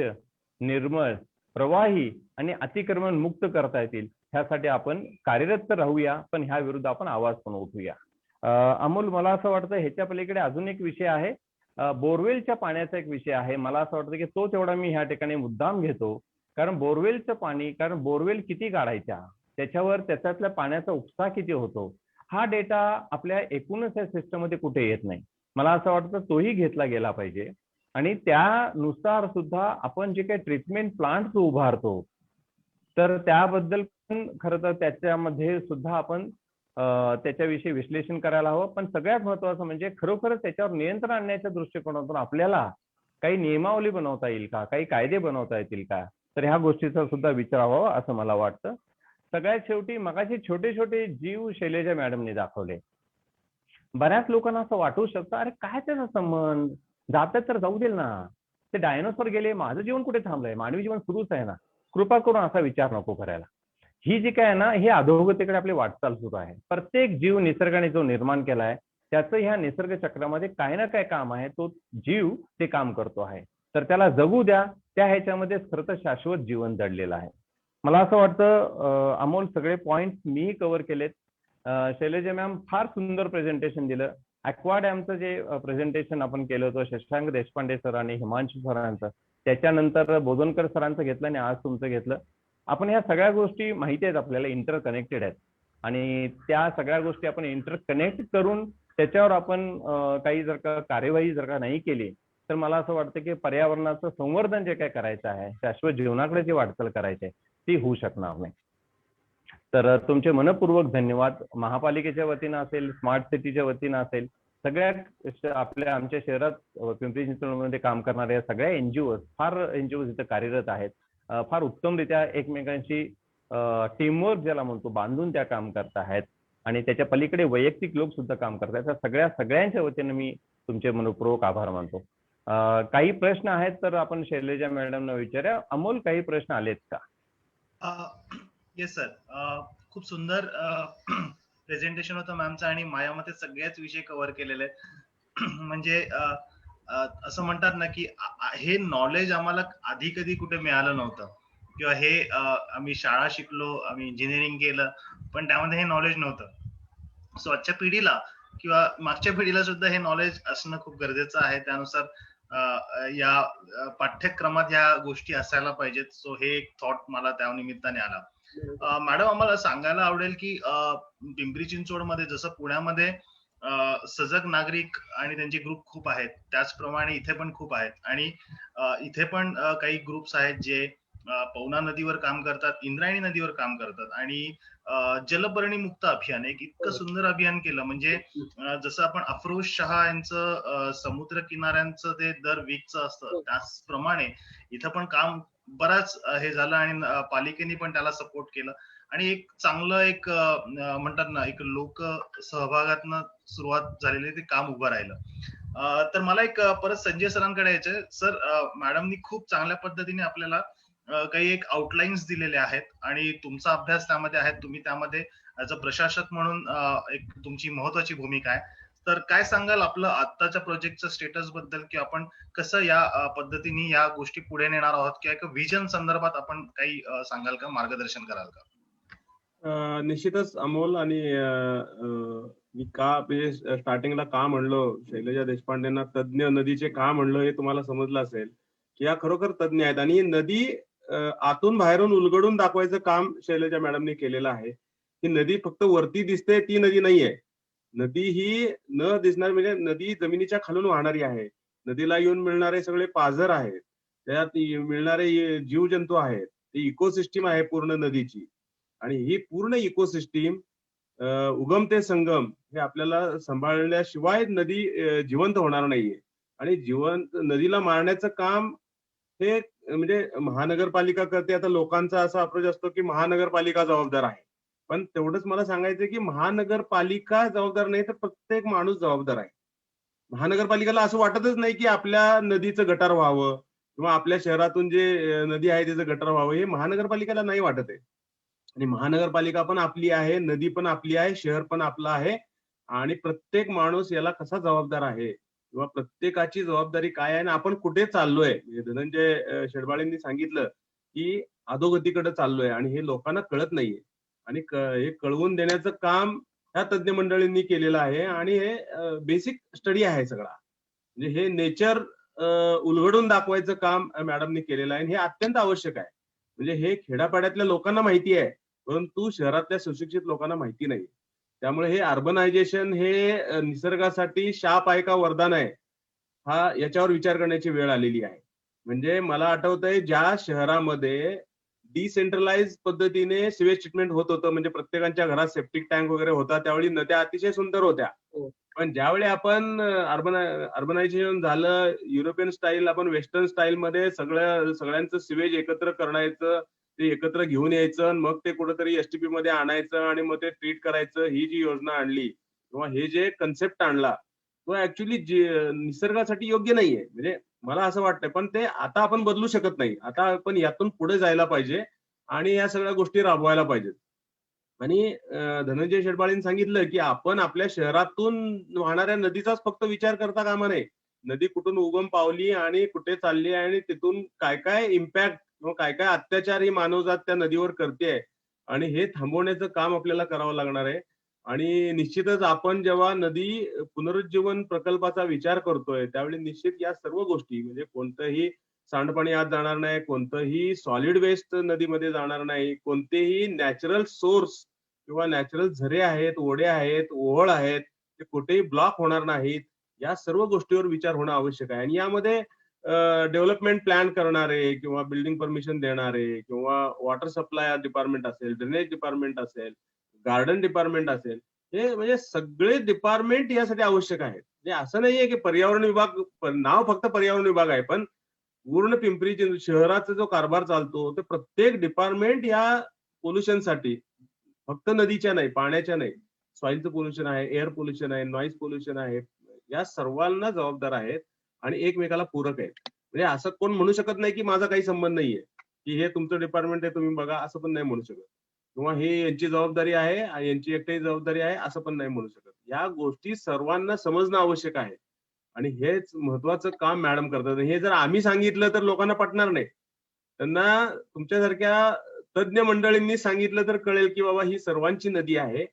[SPEAKER 5] निर्मळ, प्रवाही आणि अतिक्रमण मुक्त करता येतील ह्यासाठी आपण कार्यरत तर राहूया, पण ह्या विरुद्ध आपण आवाज पण उठवूया. अमोल, मला असं वाटतं ह्याच्या पलीकडे अजून एक विषय आहे, बोरवेलच्या पाण्याचा एक विषय आहे. मला असं वाटतं की तो तेवढा मी ह्या ठिकाणी मुद्दाम घेतो, कारण बोरवेलचं पाणी, कारण बोरवेल किती काढायच्या, त्याच्यावर त्याच्यातल्या पाण्याचा उपसा किती होतो, हा डेटा आपल्या एकूणच या सिस्टम मध्ये कुठे येत नाही. मला असं वाटतं तोही घेतला गेला पाहिजे आणि त्यानुसार सुद्धा आपण जे काही ट्रीटमेंट प्लांट उभारतो तर त्याबद्दल पण खरं तर त्याच्यामध्ये सुद्धा आपण त्याच्याविषयी विश्लेषण करायला हवं. पण सगळ्यात महत्वाचं म्हणजे खरोखरच त्याच्यावर नियंत्रण आणण्याच्या दृष्टिकोनातून आपल्याला काही नियमावली बनवता येईल का, काही कायदे बनवता येतील का, तर ह्या गोष्टीचा सुद्धा विचार व्हावा असं मला वाटतं. सगळ्यात शेवटी मगाशी छोटे छोटे जीव शैलजा मॅडमने दाखवले. बऱ्याच लोकांना असं वाटू शकतं, अरे काय त्याचा संबंध, जातात तर जाऊ देईल ना, ते डायनोसॉर गेले, माझं जीवन कुठे थांबलंय, मानवी जीवन सुरूच आहे ना. कृपा करून असा विचार नको करायला. ही जी काय आहे ना, ही अधोगतीकडे आपली वाटचाल सुरू आहे. प्रत्येक जीव निसर्गाने जो निर्माण केलाय त्याचं ह्या निसर्ग चक्रामध्ये काही ना काय काम आहे, तो जीव ते काम करतो आहे, तर त्याला जगू द्या. त्या ह्याच्यामध्ये खरं तर शाश्वत जीवन दडलेलं आहे. मला असं वाटतं अमोल, सगळे पॉइंट मीही कव्हर केलेत. शैलजा मॅम फार सुंदर प्रेझेंटेशन दिलं. ॲक्वा डॅमचं जे प्रेझेंटेशन आपण केलं होतं शशांक देशपांडे सर आणि हिमांशू सरांचं, त्याच्यानंतर बोधनकर सरांचं घेतलं आणि आज तुमचं घेतलं. आपण ह्या सगळ्या गोष्टी माहिती आहेत, आपल्याला इंटरकनेक्टेड आहेत आणि त्या सगळ्या गोष्टी आपण इंटरकनेक्ट करून त्याच्यावर आपण काही जर का कार्यवाही जर का नाही केली तर मला असं वाटतं की पर्यावरणाचं संवर्धन जे काय करायचं आहे, शाश्वत जीवनाकडे जे वाटचाल करायची आहे ती होऊ शकणार नाही. तर तुमचे मनपूर्वक धन्यवाद. महापालिकेच्या वतीनं असेल, स्मार्ट सिटीच्या वतीनं असेल, सगळ्या आमच्या शहरात पिंपरी चिंचवडमध्ये काम करणाऱ्या सगळ्या एनजीओ, फार एनजीओ इथं कार्यरत आहेत, फार उत्तमरित्या एकमेकांशी टीमवर्क ज्याला म्हणतो बांधून त्या काम करत आहेत आणि त्याच्या पलीकडे वैयक्तिक लोक सुद्धा काम करत आहेत. तर सगळ्यांच्या वतीनं मी तुमचे मनपूर्वक आभार मानतो. काही प्रश्न आहेत तर आपण शैलजा मॅडमना विचारूया. अमोल, काही प्रश्न आलेत का?
[SPEAKER 2] येस सर, खूप सुंदर प्रेझेंटेशन होतं मॅमचं आणि माझ्या सगळ्याच विषय कव्हर केलेले आहेत. म्हणजे असं म्हणतात ना की हे नॉलेज आम्हाला आधी कधी कुठे मिळालं नव्हतं, किंवा हे आम्ही शाळा शिकलो, आम्ही इंजिनिअरिंग केलं, पण त्यामध्ये हे नॉलेज नव्हतं. सो आजच्या पिढीला किंवा मागच्या पिढीला सुद्धा हे नॉलेज असणं खूप गरजेचं आहे. त्यानुसार या पाठ्यक्रमात या गोष्टी असायला पाहिजेत. सो हे एक थॉट मला त्या निमित्ताने आला. मॅडम, आम्हाला सांगायला आवडेल की पिंपरी चिंचवडमध्ये जसं पुण्यामध्ये सजग नागरिक आणि त्यांचे ग्रुप खूप आहेत, त्याचप्रमाणे इथे पण खूप आहेत. आणि इथे पण काही ग्रुप्स आहेत जे पवना नदीवर काम करतात, इंद्रायणी नदीवर काम करतात, आणि जलपर्णी मुक्त अभियान एक इतकं सुंदर अभियान केलं. म्हणजे जसं आपण अफरोज शहा यांचं समुद्र किनाऱ्यांचं ते दर वीकचं असतं, त्याचप्रमाणे इथं पण काम बराच हे झालं, आणि पालिकेने पण त्याला सपोर्ट केलं, आणि एक चांगलं एक म्हणतात ना एक लोक सहभागातनं सुरुवात झालेली ते काम उभं राहिलं. तर मला एक परत संजय सरांकडे यायचंय. सर, मॅडमनी खूप चांगल्या पद्धतीने आपल्याला काही एक आउटलाईन्स दिलेले आहेत, आणि तुमचा अभ्यास त्यामध्ये आहे, तुम्ही त्यामध्ये ऍज अ प्रशासक म्हणून एक तुमची महत्वाची भूमिका आहे. तर काय सांगाल आपलं आत्ताच्या प्रोजेक्टचं स्टेटस बद्दल, की आपण कसं या पद्धतीने या गोष्टी पुढे नेणार आहोत, किंवा एक विजन संदर्भात आपण काही सांगाल का, मार्गदर्शन कराल का?
[SPEAKER 1] निश्चितच अमोल. आणि मी का म्हणजे स्टार्टिंगला का म्हणलो शैलजा देशपांडेंना तज्ज्ञ नदीचे का म्हणलो हे तुम्हाला समजलं असेल की या खरोखर तज्ज्ञ आहेत. आणि नदी आतून बाहेरून उलगडून दाखवायचं काम शैलजा मॅडमने केलेलं आहे. ही नदी फक्त वरती दिसते ती नदी नाहीये. नदी ही न दिसणार म्हणजे नदी जमिनीच्या खालून वाहणारी आहे. नदीला येऊन मिळणारे सगळे पाझर आहेत, त्यात मिळणारे जीवजंतू आहेत, ती इकोसिस्टीम आहे पूर्ण नदीची. आणि ही पूर्ण इकोसिस्टीम उगम ते संगम हे आपल्याला सांभाळल्याशिवाय नदी जिवंत होणार नाहीये. आणि नदीला मारण्याचं काम हे म्हणजे महानगरपालिका करते. आता लोकांचा असा अप्रोच असतो की महानगरपालिका जबाबदार आहे, पण तेवढंच मला सांगायचं की महानगरपालिका जबाबदार नाही तर प्रत्येक माणूस जबाबदार आहे. महानगरपालिकेला असं वाटतच नाही की आपल्या नदीचं गटार व्हावं किंवा आपल्या शहरातून जे नदी आहे त्याचं गटार व्हावं, हे महानगरपालिकेला नाही वाटत आहे. आणि महानगरपालिका पण आपली आहे, नदी पण आपली आहे, शहर पण आपलं आहे. आणि प्रत्येक माणूस याला कसा जबाबदार आहे किंवा प्रत्येकाची जबाबदारी काय आहे आणि आपण कुठे चाललोय. म्हणजे धनंजय शेडबाळेंनी सांगितलं की अधोगतीकडे चाललोय आणि हे लोकांना कळत नाहीये. आणि हे कळवून देण्याचं काम ह्या तज्ज्ञ मंडळींनी केलेलं आहे. आणि हे बेसिक स्टडी आहे सगळा. म्हणजे हे नेचर उलगडून दाखवायचं काम मॅडमनी केलेलं आहे. आणि हे अत्यंत आवश्यक आहे. म्हणजे हे खेड्यापाड्यातल्या लोकांना माहिती आहे, परंतु शहरातल्या सुशिक्षित लोकांना माहिती नाही. त्यामुळे हे अर्बनायझेशन हे निसर्गासाठी शाप आहे का वरदान आहे, हा याच्यावर विचार करण्याची वेळ आलेली आहे. म्हणजे मला आठवतंय ज्या शहरामध्ये डिसेंट्रलाइज पद्धतीने सिवेज ट्रीटमेंट होत होतं, म्हणजे प्रत्येकाच्या घरात सेप्टिक टँक वगैरे होता, त्यावेळी नद्या अतिशय सुंदर होत्या. पण ज्यावेळी आपण अर्बनायझेशन झालं, युरोपियन स्टाईल आपण वेस्टर्न स्टाईल मध्ये सगळ्यांचं सिवेज एकत्र करायचं, ते एकत्र घेऊन यायचं, मग ते कुठेतरी एसटीपी मध्ये आणायचं आणि मग ते ट्रीट करायचं, ही जी योजना आणली किंवा हे जे कन्सेप्ट आणला तो ऍक्च्युली निसर्गासाठी योग्य नाहीये. म्हणजे मला असं वाटतंय, पण ते आता आपण बदलू शकत नाही. आता आपण यातून पुढे जायला पाहिजे आणि या सगळ्या गोष्टी राबवायला पाहिजेत. आणि धनंजय शेडबाळेंनी सांगितलं की आपण आपल्या शहरातून वाहणाऱ्या नदीचाच फक्त विचार करता कामा नये. नदी कुठून उगम पावली आणि कुठे चालली आहे आणि तिथून काय काय इम्पॅक्ट किंवा काय काय अत्याचार ही मानवजात त्या नदीवर करते, आणि हे थांबवण्याचं काम आपल्याला करावं लागणार आहे. आणि निश्चितच आपण जेव्हा नदी पुनरुज्जीवन प्रकल्पाचा विचार करतोय त्यावेळी निश्चित या सर्व गोष्टी म्हणजे कोणतंही सांडपाणी आत जाणार नाही, कोणतंही सॉलिड वेस्ट नदीमध्ये जाणार नाही, कोणतेही नॅचरल सोर्स किंवा नॅचरल झरे आहेत, ओढे आहेत, ओहळ आहेत, ते कुठेही ब्लॉक होणार नाहीत. या सर्व गोष्टीवर विचार होणं आवश्यक आहे. आणि यामध्ये डेव्हलपमेंट प्लॅन करणारे किंवा बिल्डिंग परमिशन देणारे किंवा वॉटर सप्लाय डिपार्टमेंट असेल, ड्रेनेज डिपार्टमेंट असेल, गार्डन डिपार्टमेंट असेल, हे म्हणजे सगळे डिपार्टमेंट यासाठी आवश्यक आहेत. म्हणजे असं नाहीये की पर्यावरण विभाग नाव फक्त पर्यावरण विभाग आहे, पण पूर्ण पिंपरी चिंचवड शहराचा जो कारभार चालतो ते प्रत्येक डिपार्टमेंट या पोल्युशनसाठी, फक्त नदीच्या नाही, पाण्याच्या नाही, सॉइलचं पोल्युशन आहे, एअर पोल्युशन आहे, नॉईज पोल्युशन आहे, या सर्वांना जबाबदार आहेत आणि एकमेकाला पूरक आहेत. म्हणजे असं कोण म्हणू शकत नाही की माझा काही संबंध नाहीये, की हे तुमचं डिपार्टमेंट आहे तुम्ही बघा, असं पण नाही म्हणू शकत. किंवा हे यांची जबाबदारी आहे आणि यांची एकट्याची जबाबदारी आहे असं पण नाही म्हणू शकत. या गोष्टी सर्वांना समजणं आवश्यक आहे आणि हेच महत्वाचं काम मॅडम करतात. हे जर आम्ही सांगितलं तर लोकांना पटणार नाही. त्यांना तुमच्यासारख्या तज्ञ मंडळींनी सांगितलं तर कळेल की बाबा ही सर्वांची नदी आहे.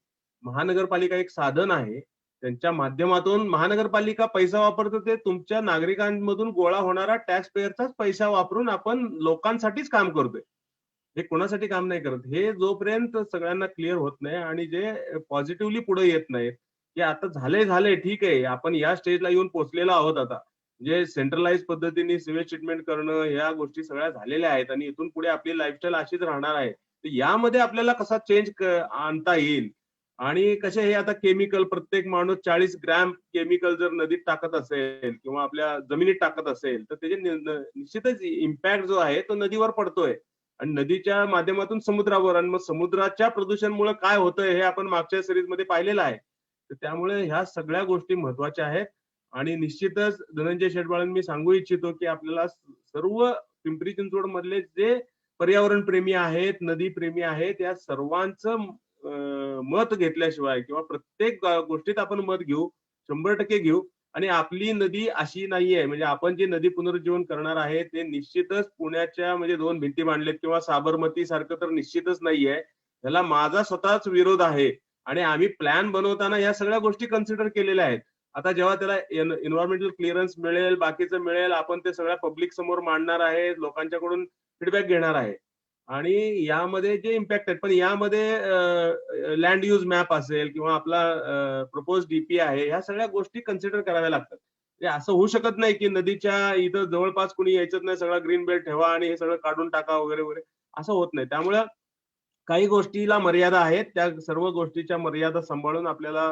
[SPEAKER 1] महानगरपालिका एक साधन आहे. त्यांच्या माध्यमातून महानगरपालिका पैसा वापरतो ते तुमच्या नागरिकांमधून गोळा होणारा टॅक्स पेयरचाच पैसा वापरून आपण लोकांसाठीच काम करतोय. हे कोणासाठी काम नाही करत. हे जोपर्यंत सगळ्यांना क्लिअर होत नाही आणि जे पॉझिटिव्हली पुढे येत नाहीत की आता झाले ठीक आहे, आपण या स्टेजला येऊन पोहोचलेलो आहोत आता. जे सेंट्रलाइज पद्धतीने सिवेज ट्रीटमेंट करणं या गोष्टी सगळ्या झालेल्या आहेत आणि इथून पुढे आपली लाईफस्टाईल अशीच राहणार आहे. तर यामध्ये आपल्याला कसा चेंज आणता येईल आणि कसे हे आता केमिकल प्रत्येक माणूस 40 ग्रॅम केमिकल जर नदीत टाकत असेल किंवा आपल्या जमिनीत टाकत असेल तर त्याचे निश्चितच इम्पॅक्ट जो आहे तो नदीवर पडतोय आणि नदीच्या माध्यमातून समुद्रावर आणि मग समुद्राच्या प्रदूषणामुळे काय होतंय हे आपण मागच्या सिरीज मध्ये पाहिलेलं आहे. तर त्यामुळे ह्या सगळ्या गोष्टी महत्वाच्या आहेत आणि निश्चितच धनंजय शेटबाळांनी मी सांगू इच्छितो की आपल्याला सर्व पिंपरी चिंचवड मधले जे पर्यावरण प्रेमी आहेत, नदी प्रेमी आहेत, या सर्वांचं मत घेतल्याशिवाय किंवा प्रत्येक गोष्टीत आपण मत घेऊ, 100% घेऊ आणि आपली नदी अशी नाहीये म्हणजे आपण जी नदी पुनरुज्जीवन करणार आहे ते निश्चितच पुण्याच्या म्हणजे 2 भिंती बांधलेत किंवा साबरमती सारखं तर निश्चितच नाहीये. त्याला माझा स्वतःच विरोध आहे आणि आम्ही प्लॅन बनवताना या सगळ्या गोष्टी कन्सिडर केलेल्या आहेत. आता जेव्हा त्याला एन्व्हायरमेंटल क्लिअरन्स मिळेल, बाकीचं मिळेल, आपण ते सगळ्या पब्लिक समोर मांडणार आहे, लोकांच्याकडून फीडबॅक घेणार आहे आणि यामध्ये जे इम्पॅक्ट आहेत पण यामध्ये लँड यूज मॅप असेल किंवा आपला प्रपोज डीपी आहे ह्या सगळ्या गोष्टी कन्सिडर कराव्या लागतात. म्हणजे असं होऊ शकत नाही की नदीच्या इथं जवळपास कुणी यायचंच नाही, सगळा ग्रीन बेल्ट ठेवा आणि हे सगळं काढून टाका वगैरे वगैरे असं होत नाही. त्यामुळे काही गोष्टीला मर्यादा आहेत. त्या सर्व गोष्टीच्या मर्यादा सांभाळून आपल्याला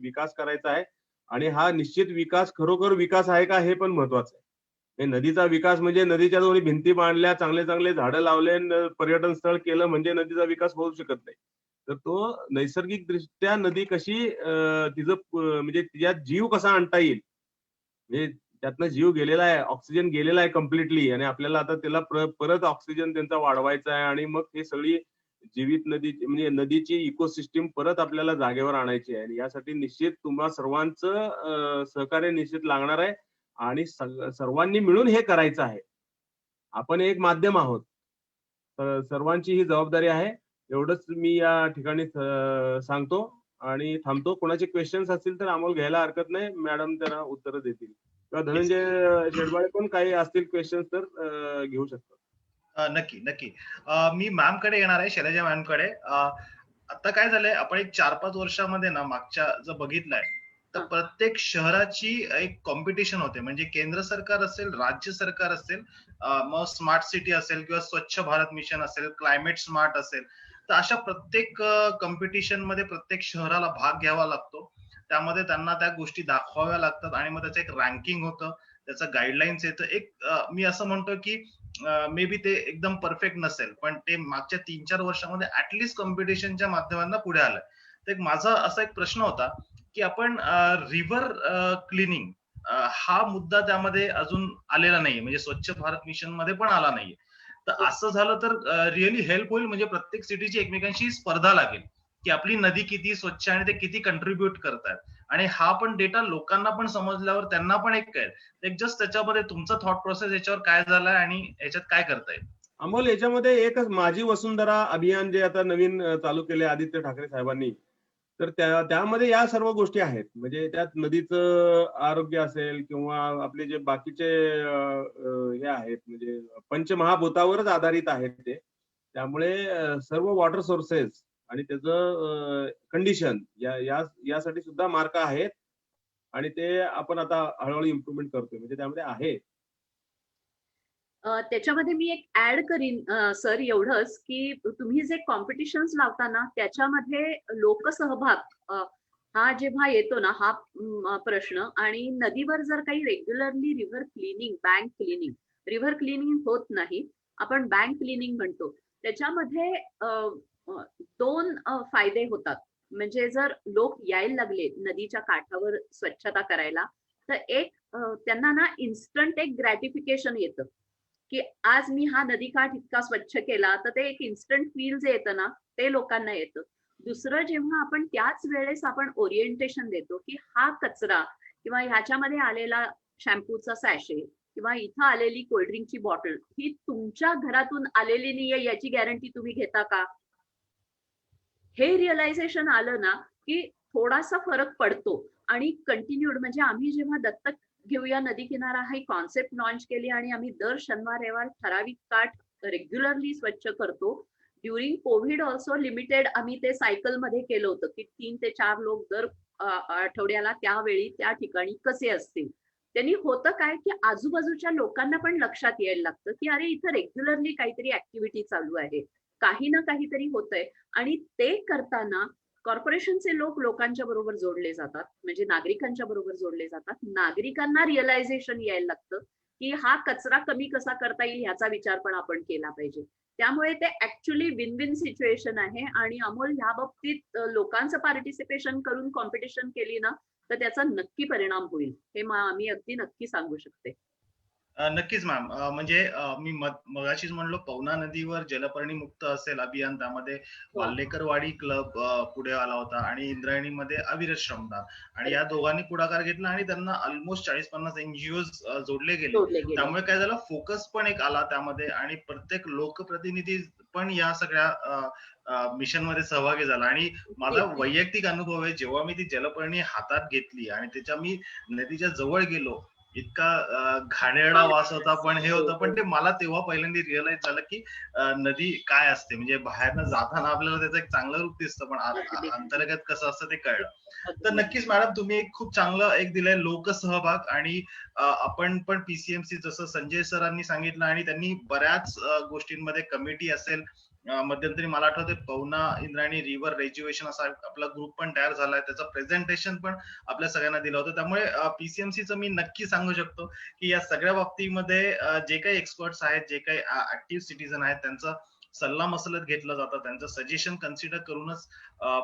[SPEAKER 1] विकास करायचा आहे आणि हा निश्चित विकास खरोखर विकास आहे का हे पण महत्वाचं आहे. हे नदीचा विकास म्हणजे नदीच्या दोन्ही भिंती बांधल्या, चांगले चांगले झाडं लावले, पर्यटन स्थळ केलं म्हणजे नदीचा विकास होऊ शकत नाही. तर तो नैसर्गिक दृष्ट्या नदी कशी तिचं म्हणजे तिच्यात जीव कसा आणता येईल म्हणजे त्यातनं जीव गेलेला आहे, ऑक्सिजन गेलेला आहे कम्प्लिटली आणि आपल्याला आता त्याला परत ऑक्सिजन त्यांचा वाढवायचा आहे आणि मग ही सगळी जीवित नदी म्हणजे नदीची इकोसिस्टीम परत आपल्याला जागेवर आणायची आहे आणि यासाठी निश्चित तुम्हा सर्वांचं सहकार्य निश्चित लागणार आहे आणि सर्वांनी मिळून हे करायचं आहे. आपण एक माध्यम आहोत. सर्वांची ही जबाबदारी आहे. एवढंच मी या ठिकाणी सांगतो आणि थांबतो. कोणाचे क्वेश्चन्स असतील तर आम्हाला घ्यायला हरकत नाही. मॅडम त्यांना उत्तरं देतील किंवा धनंजय शेडबाळे पण काही असतील क्वेश्चन्स तर घेऊ शकतो.
[SPEAKER 2] नक्की नक्की. मी मॅम कडे येणार आहे, शैलजा मॅम कडे. आता काय झालंय, आपण एक 4-5 वर्षामध्ये ना मागच्या जर बघितलंय तर प्रत्येक शहराची एक कॉम्पिटिशन होते. म्हणजे केंद्र सरकार असेल, राज्य सरकार असेल, मग स्मार्ट सिटी असेल किंवा स्वच्छ भारत मिशन असेल, क्लायमेट स्मार्ट असेल, तर अशा प्रत्येक कॉम्पिटिशन मध्ये प्रत्येक शहराला भाग घ्यावा लागतो. त्यामध्ये त्यांना त्या गोष्टी दाखवाव्या लागतात आणि मग त्याचं एक रँकिंग होतं, त्याचं गाईडलाईन्स येतं. एक मी असं म्हणतो की मे बी ते एकदम परफेक्ट नसेल पण ते मागच्या 3-4 वर्षामध्ये ऍटलिस्ट कॉम्पिटिशनच्या माध्यमांना पुढे आलंय. तर माझा असा एक प्रश्न होता की आपण रिव्हर क्लिनिंग हा मुद्दा त्यामध्ये अजून आलेला नाहीये, म्हणजे स्वच्छ भारत मिशन मध्ये पण आला नाहीये. तर असं झालं तर रिअली हेल्प होईल. म्हणजे प्रत्येक सिटीची एकमेकांशी स्पर्धा लागेल की आपली नदी किती स्वच्छ आणि ते किती कंट्रीब्युट करतात आणि हा पण डेटा लोकांना पण समजल्यावर त्यांना पण एक कळेल. एक जस्ट त्याच्यामध्ये तुमचा थॉट प्रोसेस याच्यावर काय झालाय आणि याच्यात काय करता येईल?
[SPEAKER 1] अमोल, याच्यामध्ये एकच माझी वसुंधरा अभियान जे आता नवीन चालू केले आदित्य ठाकरे साहेबांनी, तर त्यामध्ये या सर्व गोष्टी आहेत. म्हणजे त्यात नदीचं आरोग्य असेल किंवा आपले जे बाकीचे हे आहेत म्हणजे पंचमहाभूतावरच आधारित आहेत ते. त्यामुळे सर्व वॉटर सोर्सेस आणि त्याचं कंडिशन यासाठी सुद्धा मार्क आहेत आणि ते आपण आता हळूहळू इम्प्रुव्हमेंट करतोय. म्हणजे त्यामध्ये आहे.
[SPEAKER 4] त्याच्यामध्ये मी एक ऍड करीन सर एवढंच की तुम्ही जे कॉम्पिटिशन्स लावताना त्याच्यामध्ये लोकसहभाग हा जेव्हा येतो ना हा प्रश्न आणि नदीवर जर काही regularly river cleaning, bank cleaning, river cleaning होत नाही, आपण बँक क्लिनिंग म्हणतो, त्याच्यामध्ये 2 फायदे होतात. म्हणजे जर लोक यायला लागले नदीच्या काठावर स्वच्छता करायला तर एक त्यांना ना इन्स्टंट एक ग्रॅटिफिकेशन येतं की आज मी हा नदीकाठ इतका स्वच्छ केला, तर ते एक इन्स्टंट फील जे येतं ना, ते लोकांना येतं. दुसरं, जेव्हा आपण त्याच वेळेस आपण ओरिएंटेशन देतो की हा कचरा किंवा ह्याच्यामध्ये आलेला शॅम्पूचा सॅशे किंवा इथं आलेली कोल्ड्रिंकची बॉटल ही तुमच्या घरातून आलेली नाहीये याची गॅरंटी तुम्ही घेता का? हे रिअलायझेशन आलं ना की थोडासा फरक पडतो. आणि कंटिन्यूड, म्हणजे आम्ही जेव्हा दत्तक घेऊया नदी किनारा ही कॉन्सेप्ट लॉन्च केली आणि आम्ही दर शनिवार रविवार ठराविक काठ रेग्युलरली स्वच्छ करतो. ड्युरिंग कोविड ऑल्सो लिमिटेड आम्ही ते सायकल मध्ये केलं होतं की 3 ते 4 लोक दर आठवड्याला त्यावेळी त्या ठिकाणी कसे असतील. त्यांनी होतं काय की आजूबाजूच्या लोकांना पण लक्षात यायला लागतं की अरे इथं रेग्युलरली काहीतरी ऍक्टिव्हिटी चालू आहे, काही ना काहीतरी होतंय. आणि ते करताना कॉर्पोरेशनचे लोक लोकांच्या बरोबर जोडले जातात, म्हणजे नागरिकांच्या बरोबर जोडले जातात. नागरिकांना रिअलायझेशन यायला लागतं की हा कचरा कमी कसा करता येईल ह्याचा विचार पण आपण केला पाहिजे. त्यामुळे ते ऍक्च्युली विन विन सिच्युएशन आहे. आणि अमोल, ह्या बाबतीत लोकांचं पार्टिसिपेशन करून कॉम्पिटिशन केली ना तर त्याचा नक्की परिणाम होईल, हे मी अगदी नक्की सांगू शकते.
[SPEAKER 2] नक्कीच मॅम. म्हणजे मी मगाशीच म्हणलो, पवना नदीवर जलपर्णी मुक्त असेल अभियान, त्यामध्ये वाल्लेकरवाडी क्लब पुढे आला होता आणि इंद्रायणीमध्ये अविरत श्रमदान, आणि या दोघांनी पुढाकार घेतला आणि त्यांना ऑलमोस्ट 40-50 NGOज जोडले गेले. त्यामुळे काय झालं, फोकस पण एक आला त्यामध्ये आणि प्रत्येक लोकप्रतिनिधी पण या सगळ्या मिशन मध्ये सहभागी झाला. आणि माझा वैयक्तिक अनुभव आहे, जेव्हा मी ती जलपर्णी हातात घेतली आणि त्याच्या मी नदीच्या जवळ गेलो, इतका घाणेरडा वास होता, पण हे होतं, पण ते मला तेव्हा पहिल्यांदा रिअलाइज झालं की नदी काय असते. म्हणजे बाहेरनं जाताना आपल्याला त्याचं एक चांगलं रूप दिसतं, पण अंतर्गत कसं असतं ते कळलं. तर नक्कीच मॅडम, तुम्ही एक खूप चांगलं एक दिलंय, लोकसहभाग. आणि आपण पण PCMC, जसं संजय सरांनी सांगितलं, आणि त्यांनी बऱ्याच गोष्टींमध्ये कमिटी असेल, मध्यंतरी मला आठवते पवना इंद्रायणी रिव्हर रेज्युएशन असा आपला ग्रुप पण तयार झालाय, त्याचं प्रेझेंटेशन पण आपल्या सगळ्यांना दिलं होतं. त्यामुळे PCMCचं मी नक्की सांगू शकतो की या सगळ्या बाबतीमध्ये जे काही एक्सपर्ट्स आहेत, जे काही ऍक्टिव्ह सिटीजन आहेत, त्यांचा सल्ला मसलत घेतलं जातं, त्यांचं सजेशन कन्सिडर करूनच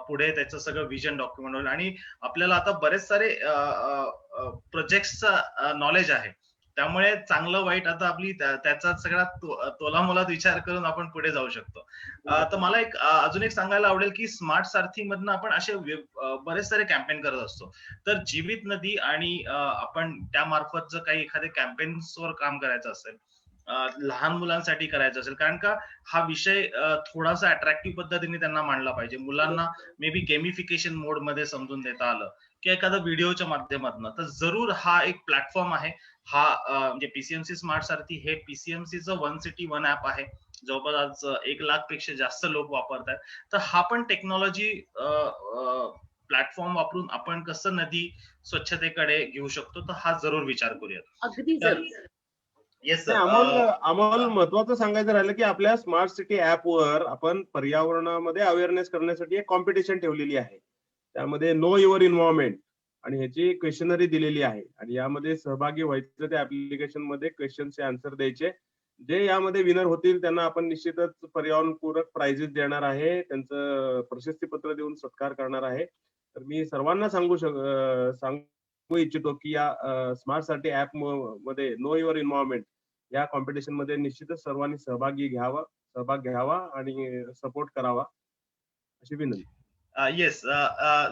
[SPEAKER 2] पुढे त्याचं सगळं विजन डॉक्युमेंट होईल. आणि आपल्याला आता बरेच सारे प्रोजेक्टचं नॉलेज आहे, त्यामुळे चांगलं वाईट आता आपली त्याचा सगळा तोलामोलात विचार करून आपण पुढे जाऊ शकतो. तर मला एक अजून एक सांगायला आवडेल की स्मार्ट सारथी मधनं आपण असे बरेच सारे कॅम्पेन करत असतो. तर जीवित नदी आणि आपण त्यामार्फत जर काही एखाद्या कॅम्पेन्सवर काम करायचं असेल, लहान मुलांसाठी करायचं असेल, कारण का हा विषय थोडासा अट्रॅक्टिव्ह पद्धतीने त्यांना मांडला पाहिजे. मुलांना मे बी गेमिफिकेशन मोड मध्ये समजून देता आलं की एखादा व्हिडिओच्या माध्यमातून, तर जरूर हा एक प्लॅटफॉर्म आहे. हा म्हणजे PCMC स्मार्ट सारथी हे PCMCचं 1 सिटी 1 ऍप आहे. जवळपास आज 1 लाख पेक्षा जास्त लोक वापरतात. तर हा पण टेक्नॉलॉजी प्लॅटफॉर्म वापरून आपण कसं नदी स्वच्छतेकडे घेऊ शकतो, तर हा जरूर विचार करूया.
[SPEAKER 4] अगदी जरूर.
[SPEAKER 2] येस
[SPEAKER 1] नाही, अमोल, महत्वाचं सांगायचं राहिलं की आपल्या स्मार्ट सिटी ऍपवर आपण पर्यावरणामध्ये अवेअरनेस करण्यासाठी एक कॉम्पिटिशन ठेवलेली आहे. त्यामध्ये नो युअर इन्व्हायरमेंट आणि ह्याची क्वेश्चनरी दिलेली आहे. आणि यामध्ये सहभागी व्हायचं, त्या ऍप्लिकेशन मध्ये क्वेश्चनचे आन्सर द्यायचे. जे यामध्ये विनर होतील त्यांना आपण निश्चितच पर्यावरणपूरक प्राइजेस देणार आहे, त्यांचं प्रशस्तीपत्र देऊन सत्कार करणार आहे. तर मी सर्वांना सांगू इच्छितो की या स्मार्ट सिटी ऍप मध्ये नो युअर इन्व्हायरमेंट या कॉम्पिटिशन मध्ये निश्चितच सर्वांनी सहभाग घ्यावा आणि सपोर्ट करावा, अशी विनंती.
[SPEAKER 2] येस,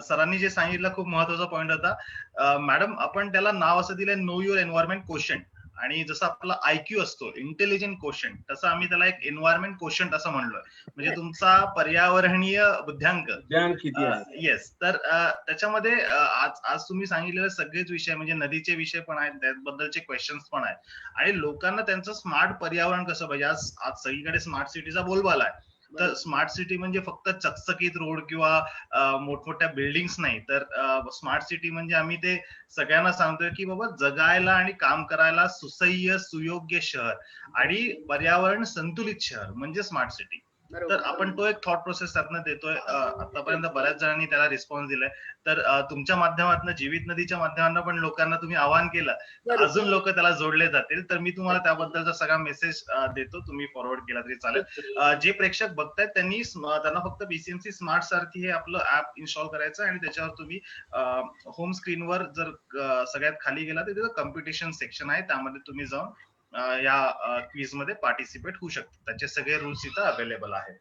[SPEAKER 2] सरांनी जे सांगितलं खूप महत्वाचा पॉइंट होता. मॅडम, आपण त्याला नाव असं दिलंय, नो युअर एन्व्हायरमेंट क्वोशंट. आणि जसं आपला IQ असतो इंटेलिजंट क्वोशंट, तसं आम्ही त्याला एक एन्व्हायरमेंट क्वोशंट असं म्हणलोय, म्हणजे तुमचा पर्यावरणीय बुद्ध्यांक.
[SPEAKER 1] किती आहे.
[SPEAKER 2] येस, तर त्याच्यामध्ये आज तुम्ही सांगितलेले सगळेच विषय, म्हणजे नदीचे विषय पण आहेत, त्याबद्दलचे क्वेश्चन्स पण आहेत, आणि लोकांना त्यांचं स्मार्ट पर्यावरण कसं पाहिजे. आज सगळीकडे स्मार्ट सिटीचा बोलबाला आहे. तर स्मार्ट सिटी म्हणजे फक्त चकचकीत रोड किंवा मोठमोठ्या बिल्डिंग्स नाही, तर स्मार्ट सिटी म्हणजे आम्ही ते सगळ्यांना सांगतोय की बाबा जगायला आणि काम करायला सुसह्य सुयोग्य शहर आणि पर्यावरण संतुलित शहर म्हणजे स्मार्ट सिटी. तर आपण तो एक थॉट प्रोसेस त्यातनं देतोय. आतापर्यंत बऱ्याच जणांनी त्याला रिस्पॉन्स दिलाय. तर तुमच्या माध्यमातून, जीवित नदीच्या माध्यमातून पण लोकांना तुम्ही आवाहन केलं, अजून लोक त्याला जोडले जातील. तर मी तुम्हाला त्याबद्दलचा सगळा मेसेज देतो, तुम्ही फॉरवर्ड केला तरी चालेल. जे प्रेक्षक बघतायत त्यांना फक्त PCMC स्मार्ट सारथी हे आपलं ऍप इन्स्टॉल करायचं आणि त्याच्यावर तुम्ही होम स्क्रीनवर जर सगळ्यात खाली गेला तर तिथं कॉम्पिटिशन सेक्शन आहे, त्यामध्ये तुम्ही जाऊन या क्विज मध्ये पार्टिसिपेट होऊ शकतात. त्याचे सगळे रूल्स इथं अवेलेबल आहे.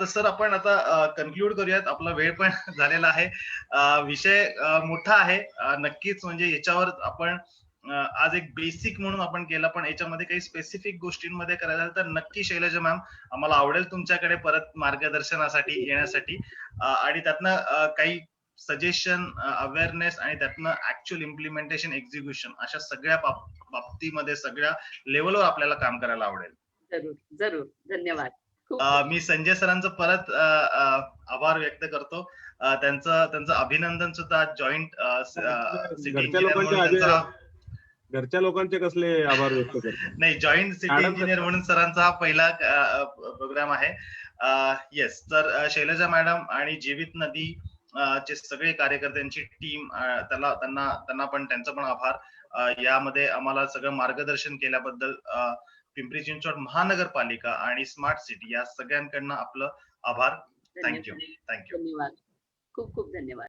[SPEAKER 2] तर सर आपण आता कन्क्लूड करूयात, आपला वेळ पण झालेला आहे. विषय मोठा आहे नक्कीच, म्हणजे याच्यावर आपण आज एक बेसिक म्हणून आपण केलं, पण याच्यामध्ये काही स्पेसिफिक गोष्टींमध्ये करायला झालं तर नक्की शैलजा मॅम आम्हाला आवडेल तुमच्याकडे परत मार्गदर्शनासाठी येण्यासाठी, आणि त्यातनं काही सजेशन, अवेअरनेस आणि त्यातनं ऍक्च्युअल इम्प्लिमेंटेशन, एक्झिक्युशन अशा सगळ्या बाबतीमध्ये सगळ्या लेवलवर आपल्याला काम करायला आवडेल.
[SPEAKER 4] जरूर जरूर. धन्यवाद. खूप
[SPEAKER 2] मी संजय सरांचं परत आभार व्यक्त करतो. त्यांचं अभिनंदन सुद्धा जॉईंट सिटी
[SPEAKER 1] घरच्या
[SPEAKER 2] इंजिनियर
[SPEAKER 1] लोकांचे
[SPEAKER 2] म्हणून त्यांचा
[SPEAKER 1] घरच्या लोकांचे कसले आभार व्यक्त करतो.
[SPEAKER 2] नाही, जॉईंट सिटी
[SPEAKER 1] मॅडम,
[SPEAKER 2] इंजिनियर म्हणून सरांचा हा पहिला प्रोग्राम आहे. येस, तर शैलजा मॅडम आणि जीवित नदी चे सगळे कार्यकर्त्यांची टीम, त्यांना पण त्यांचा पण आभार. यामध्ये आम्हाला सगळं मार्गदर्शन केल्याबद्दल पिंपरी चिंचवड महानगरपालिका आणि स्मार्ट सिटी या सगळ्यांकडनं आपलं आभार. थँक्यू.
[SPEAKER 4] धन्यवाद. खूप खूप धन्यवाद.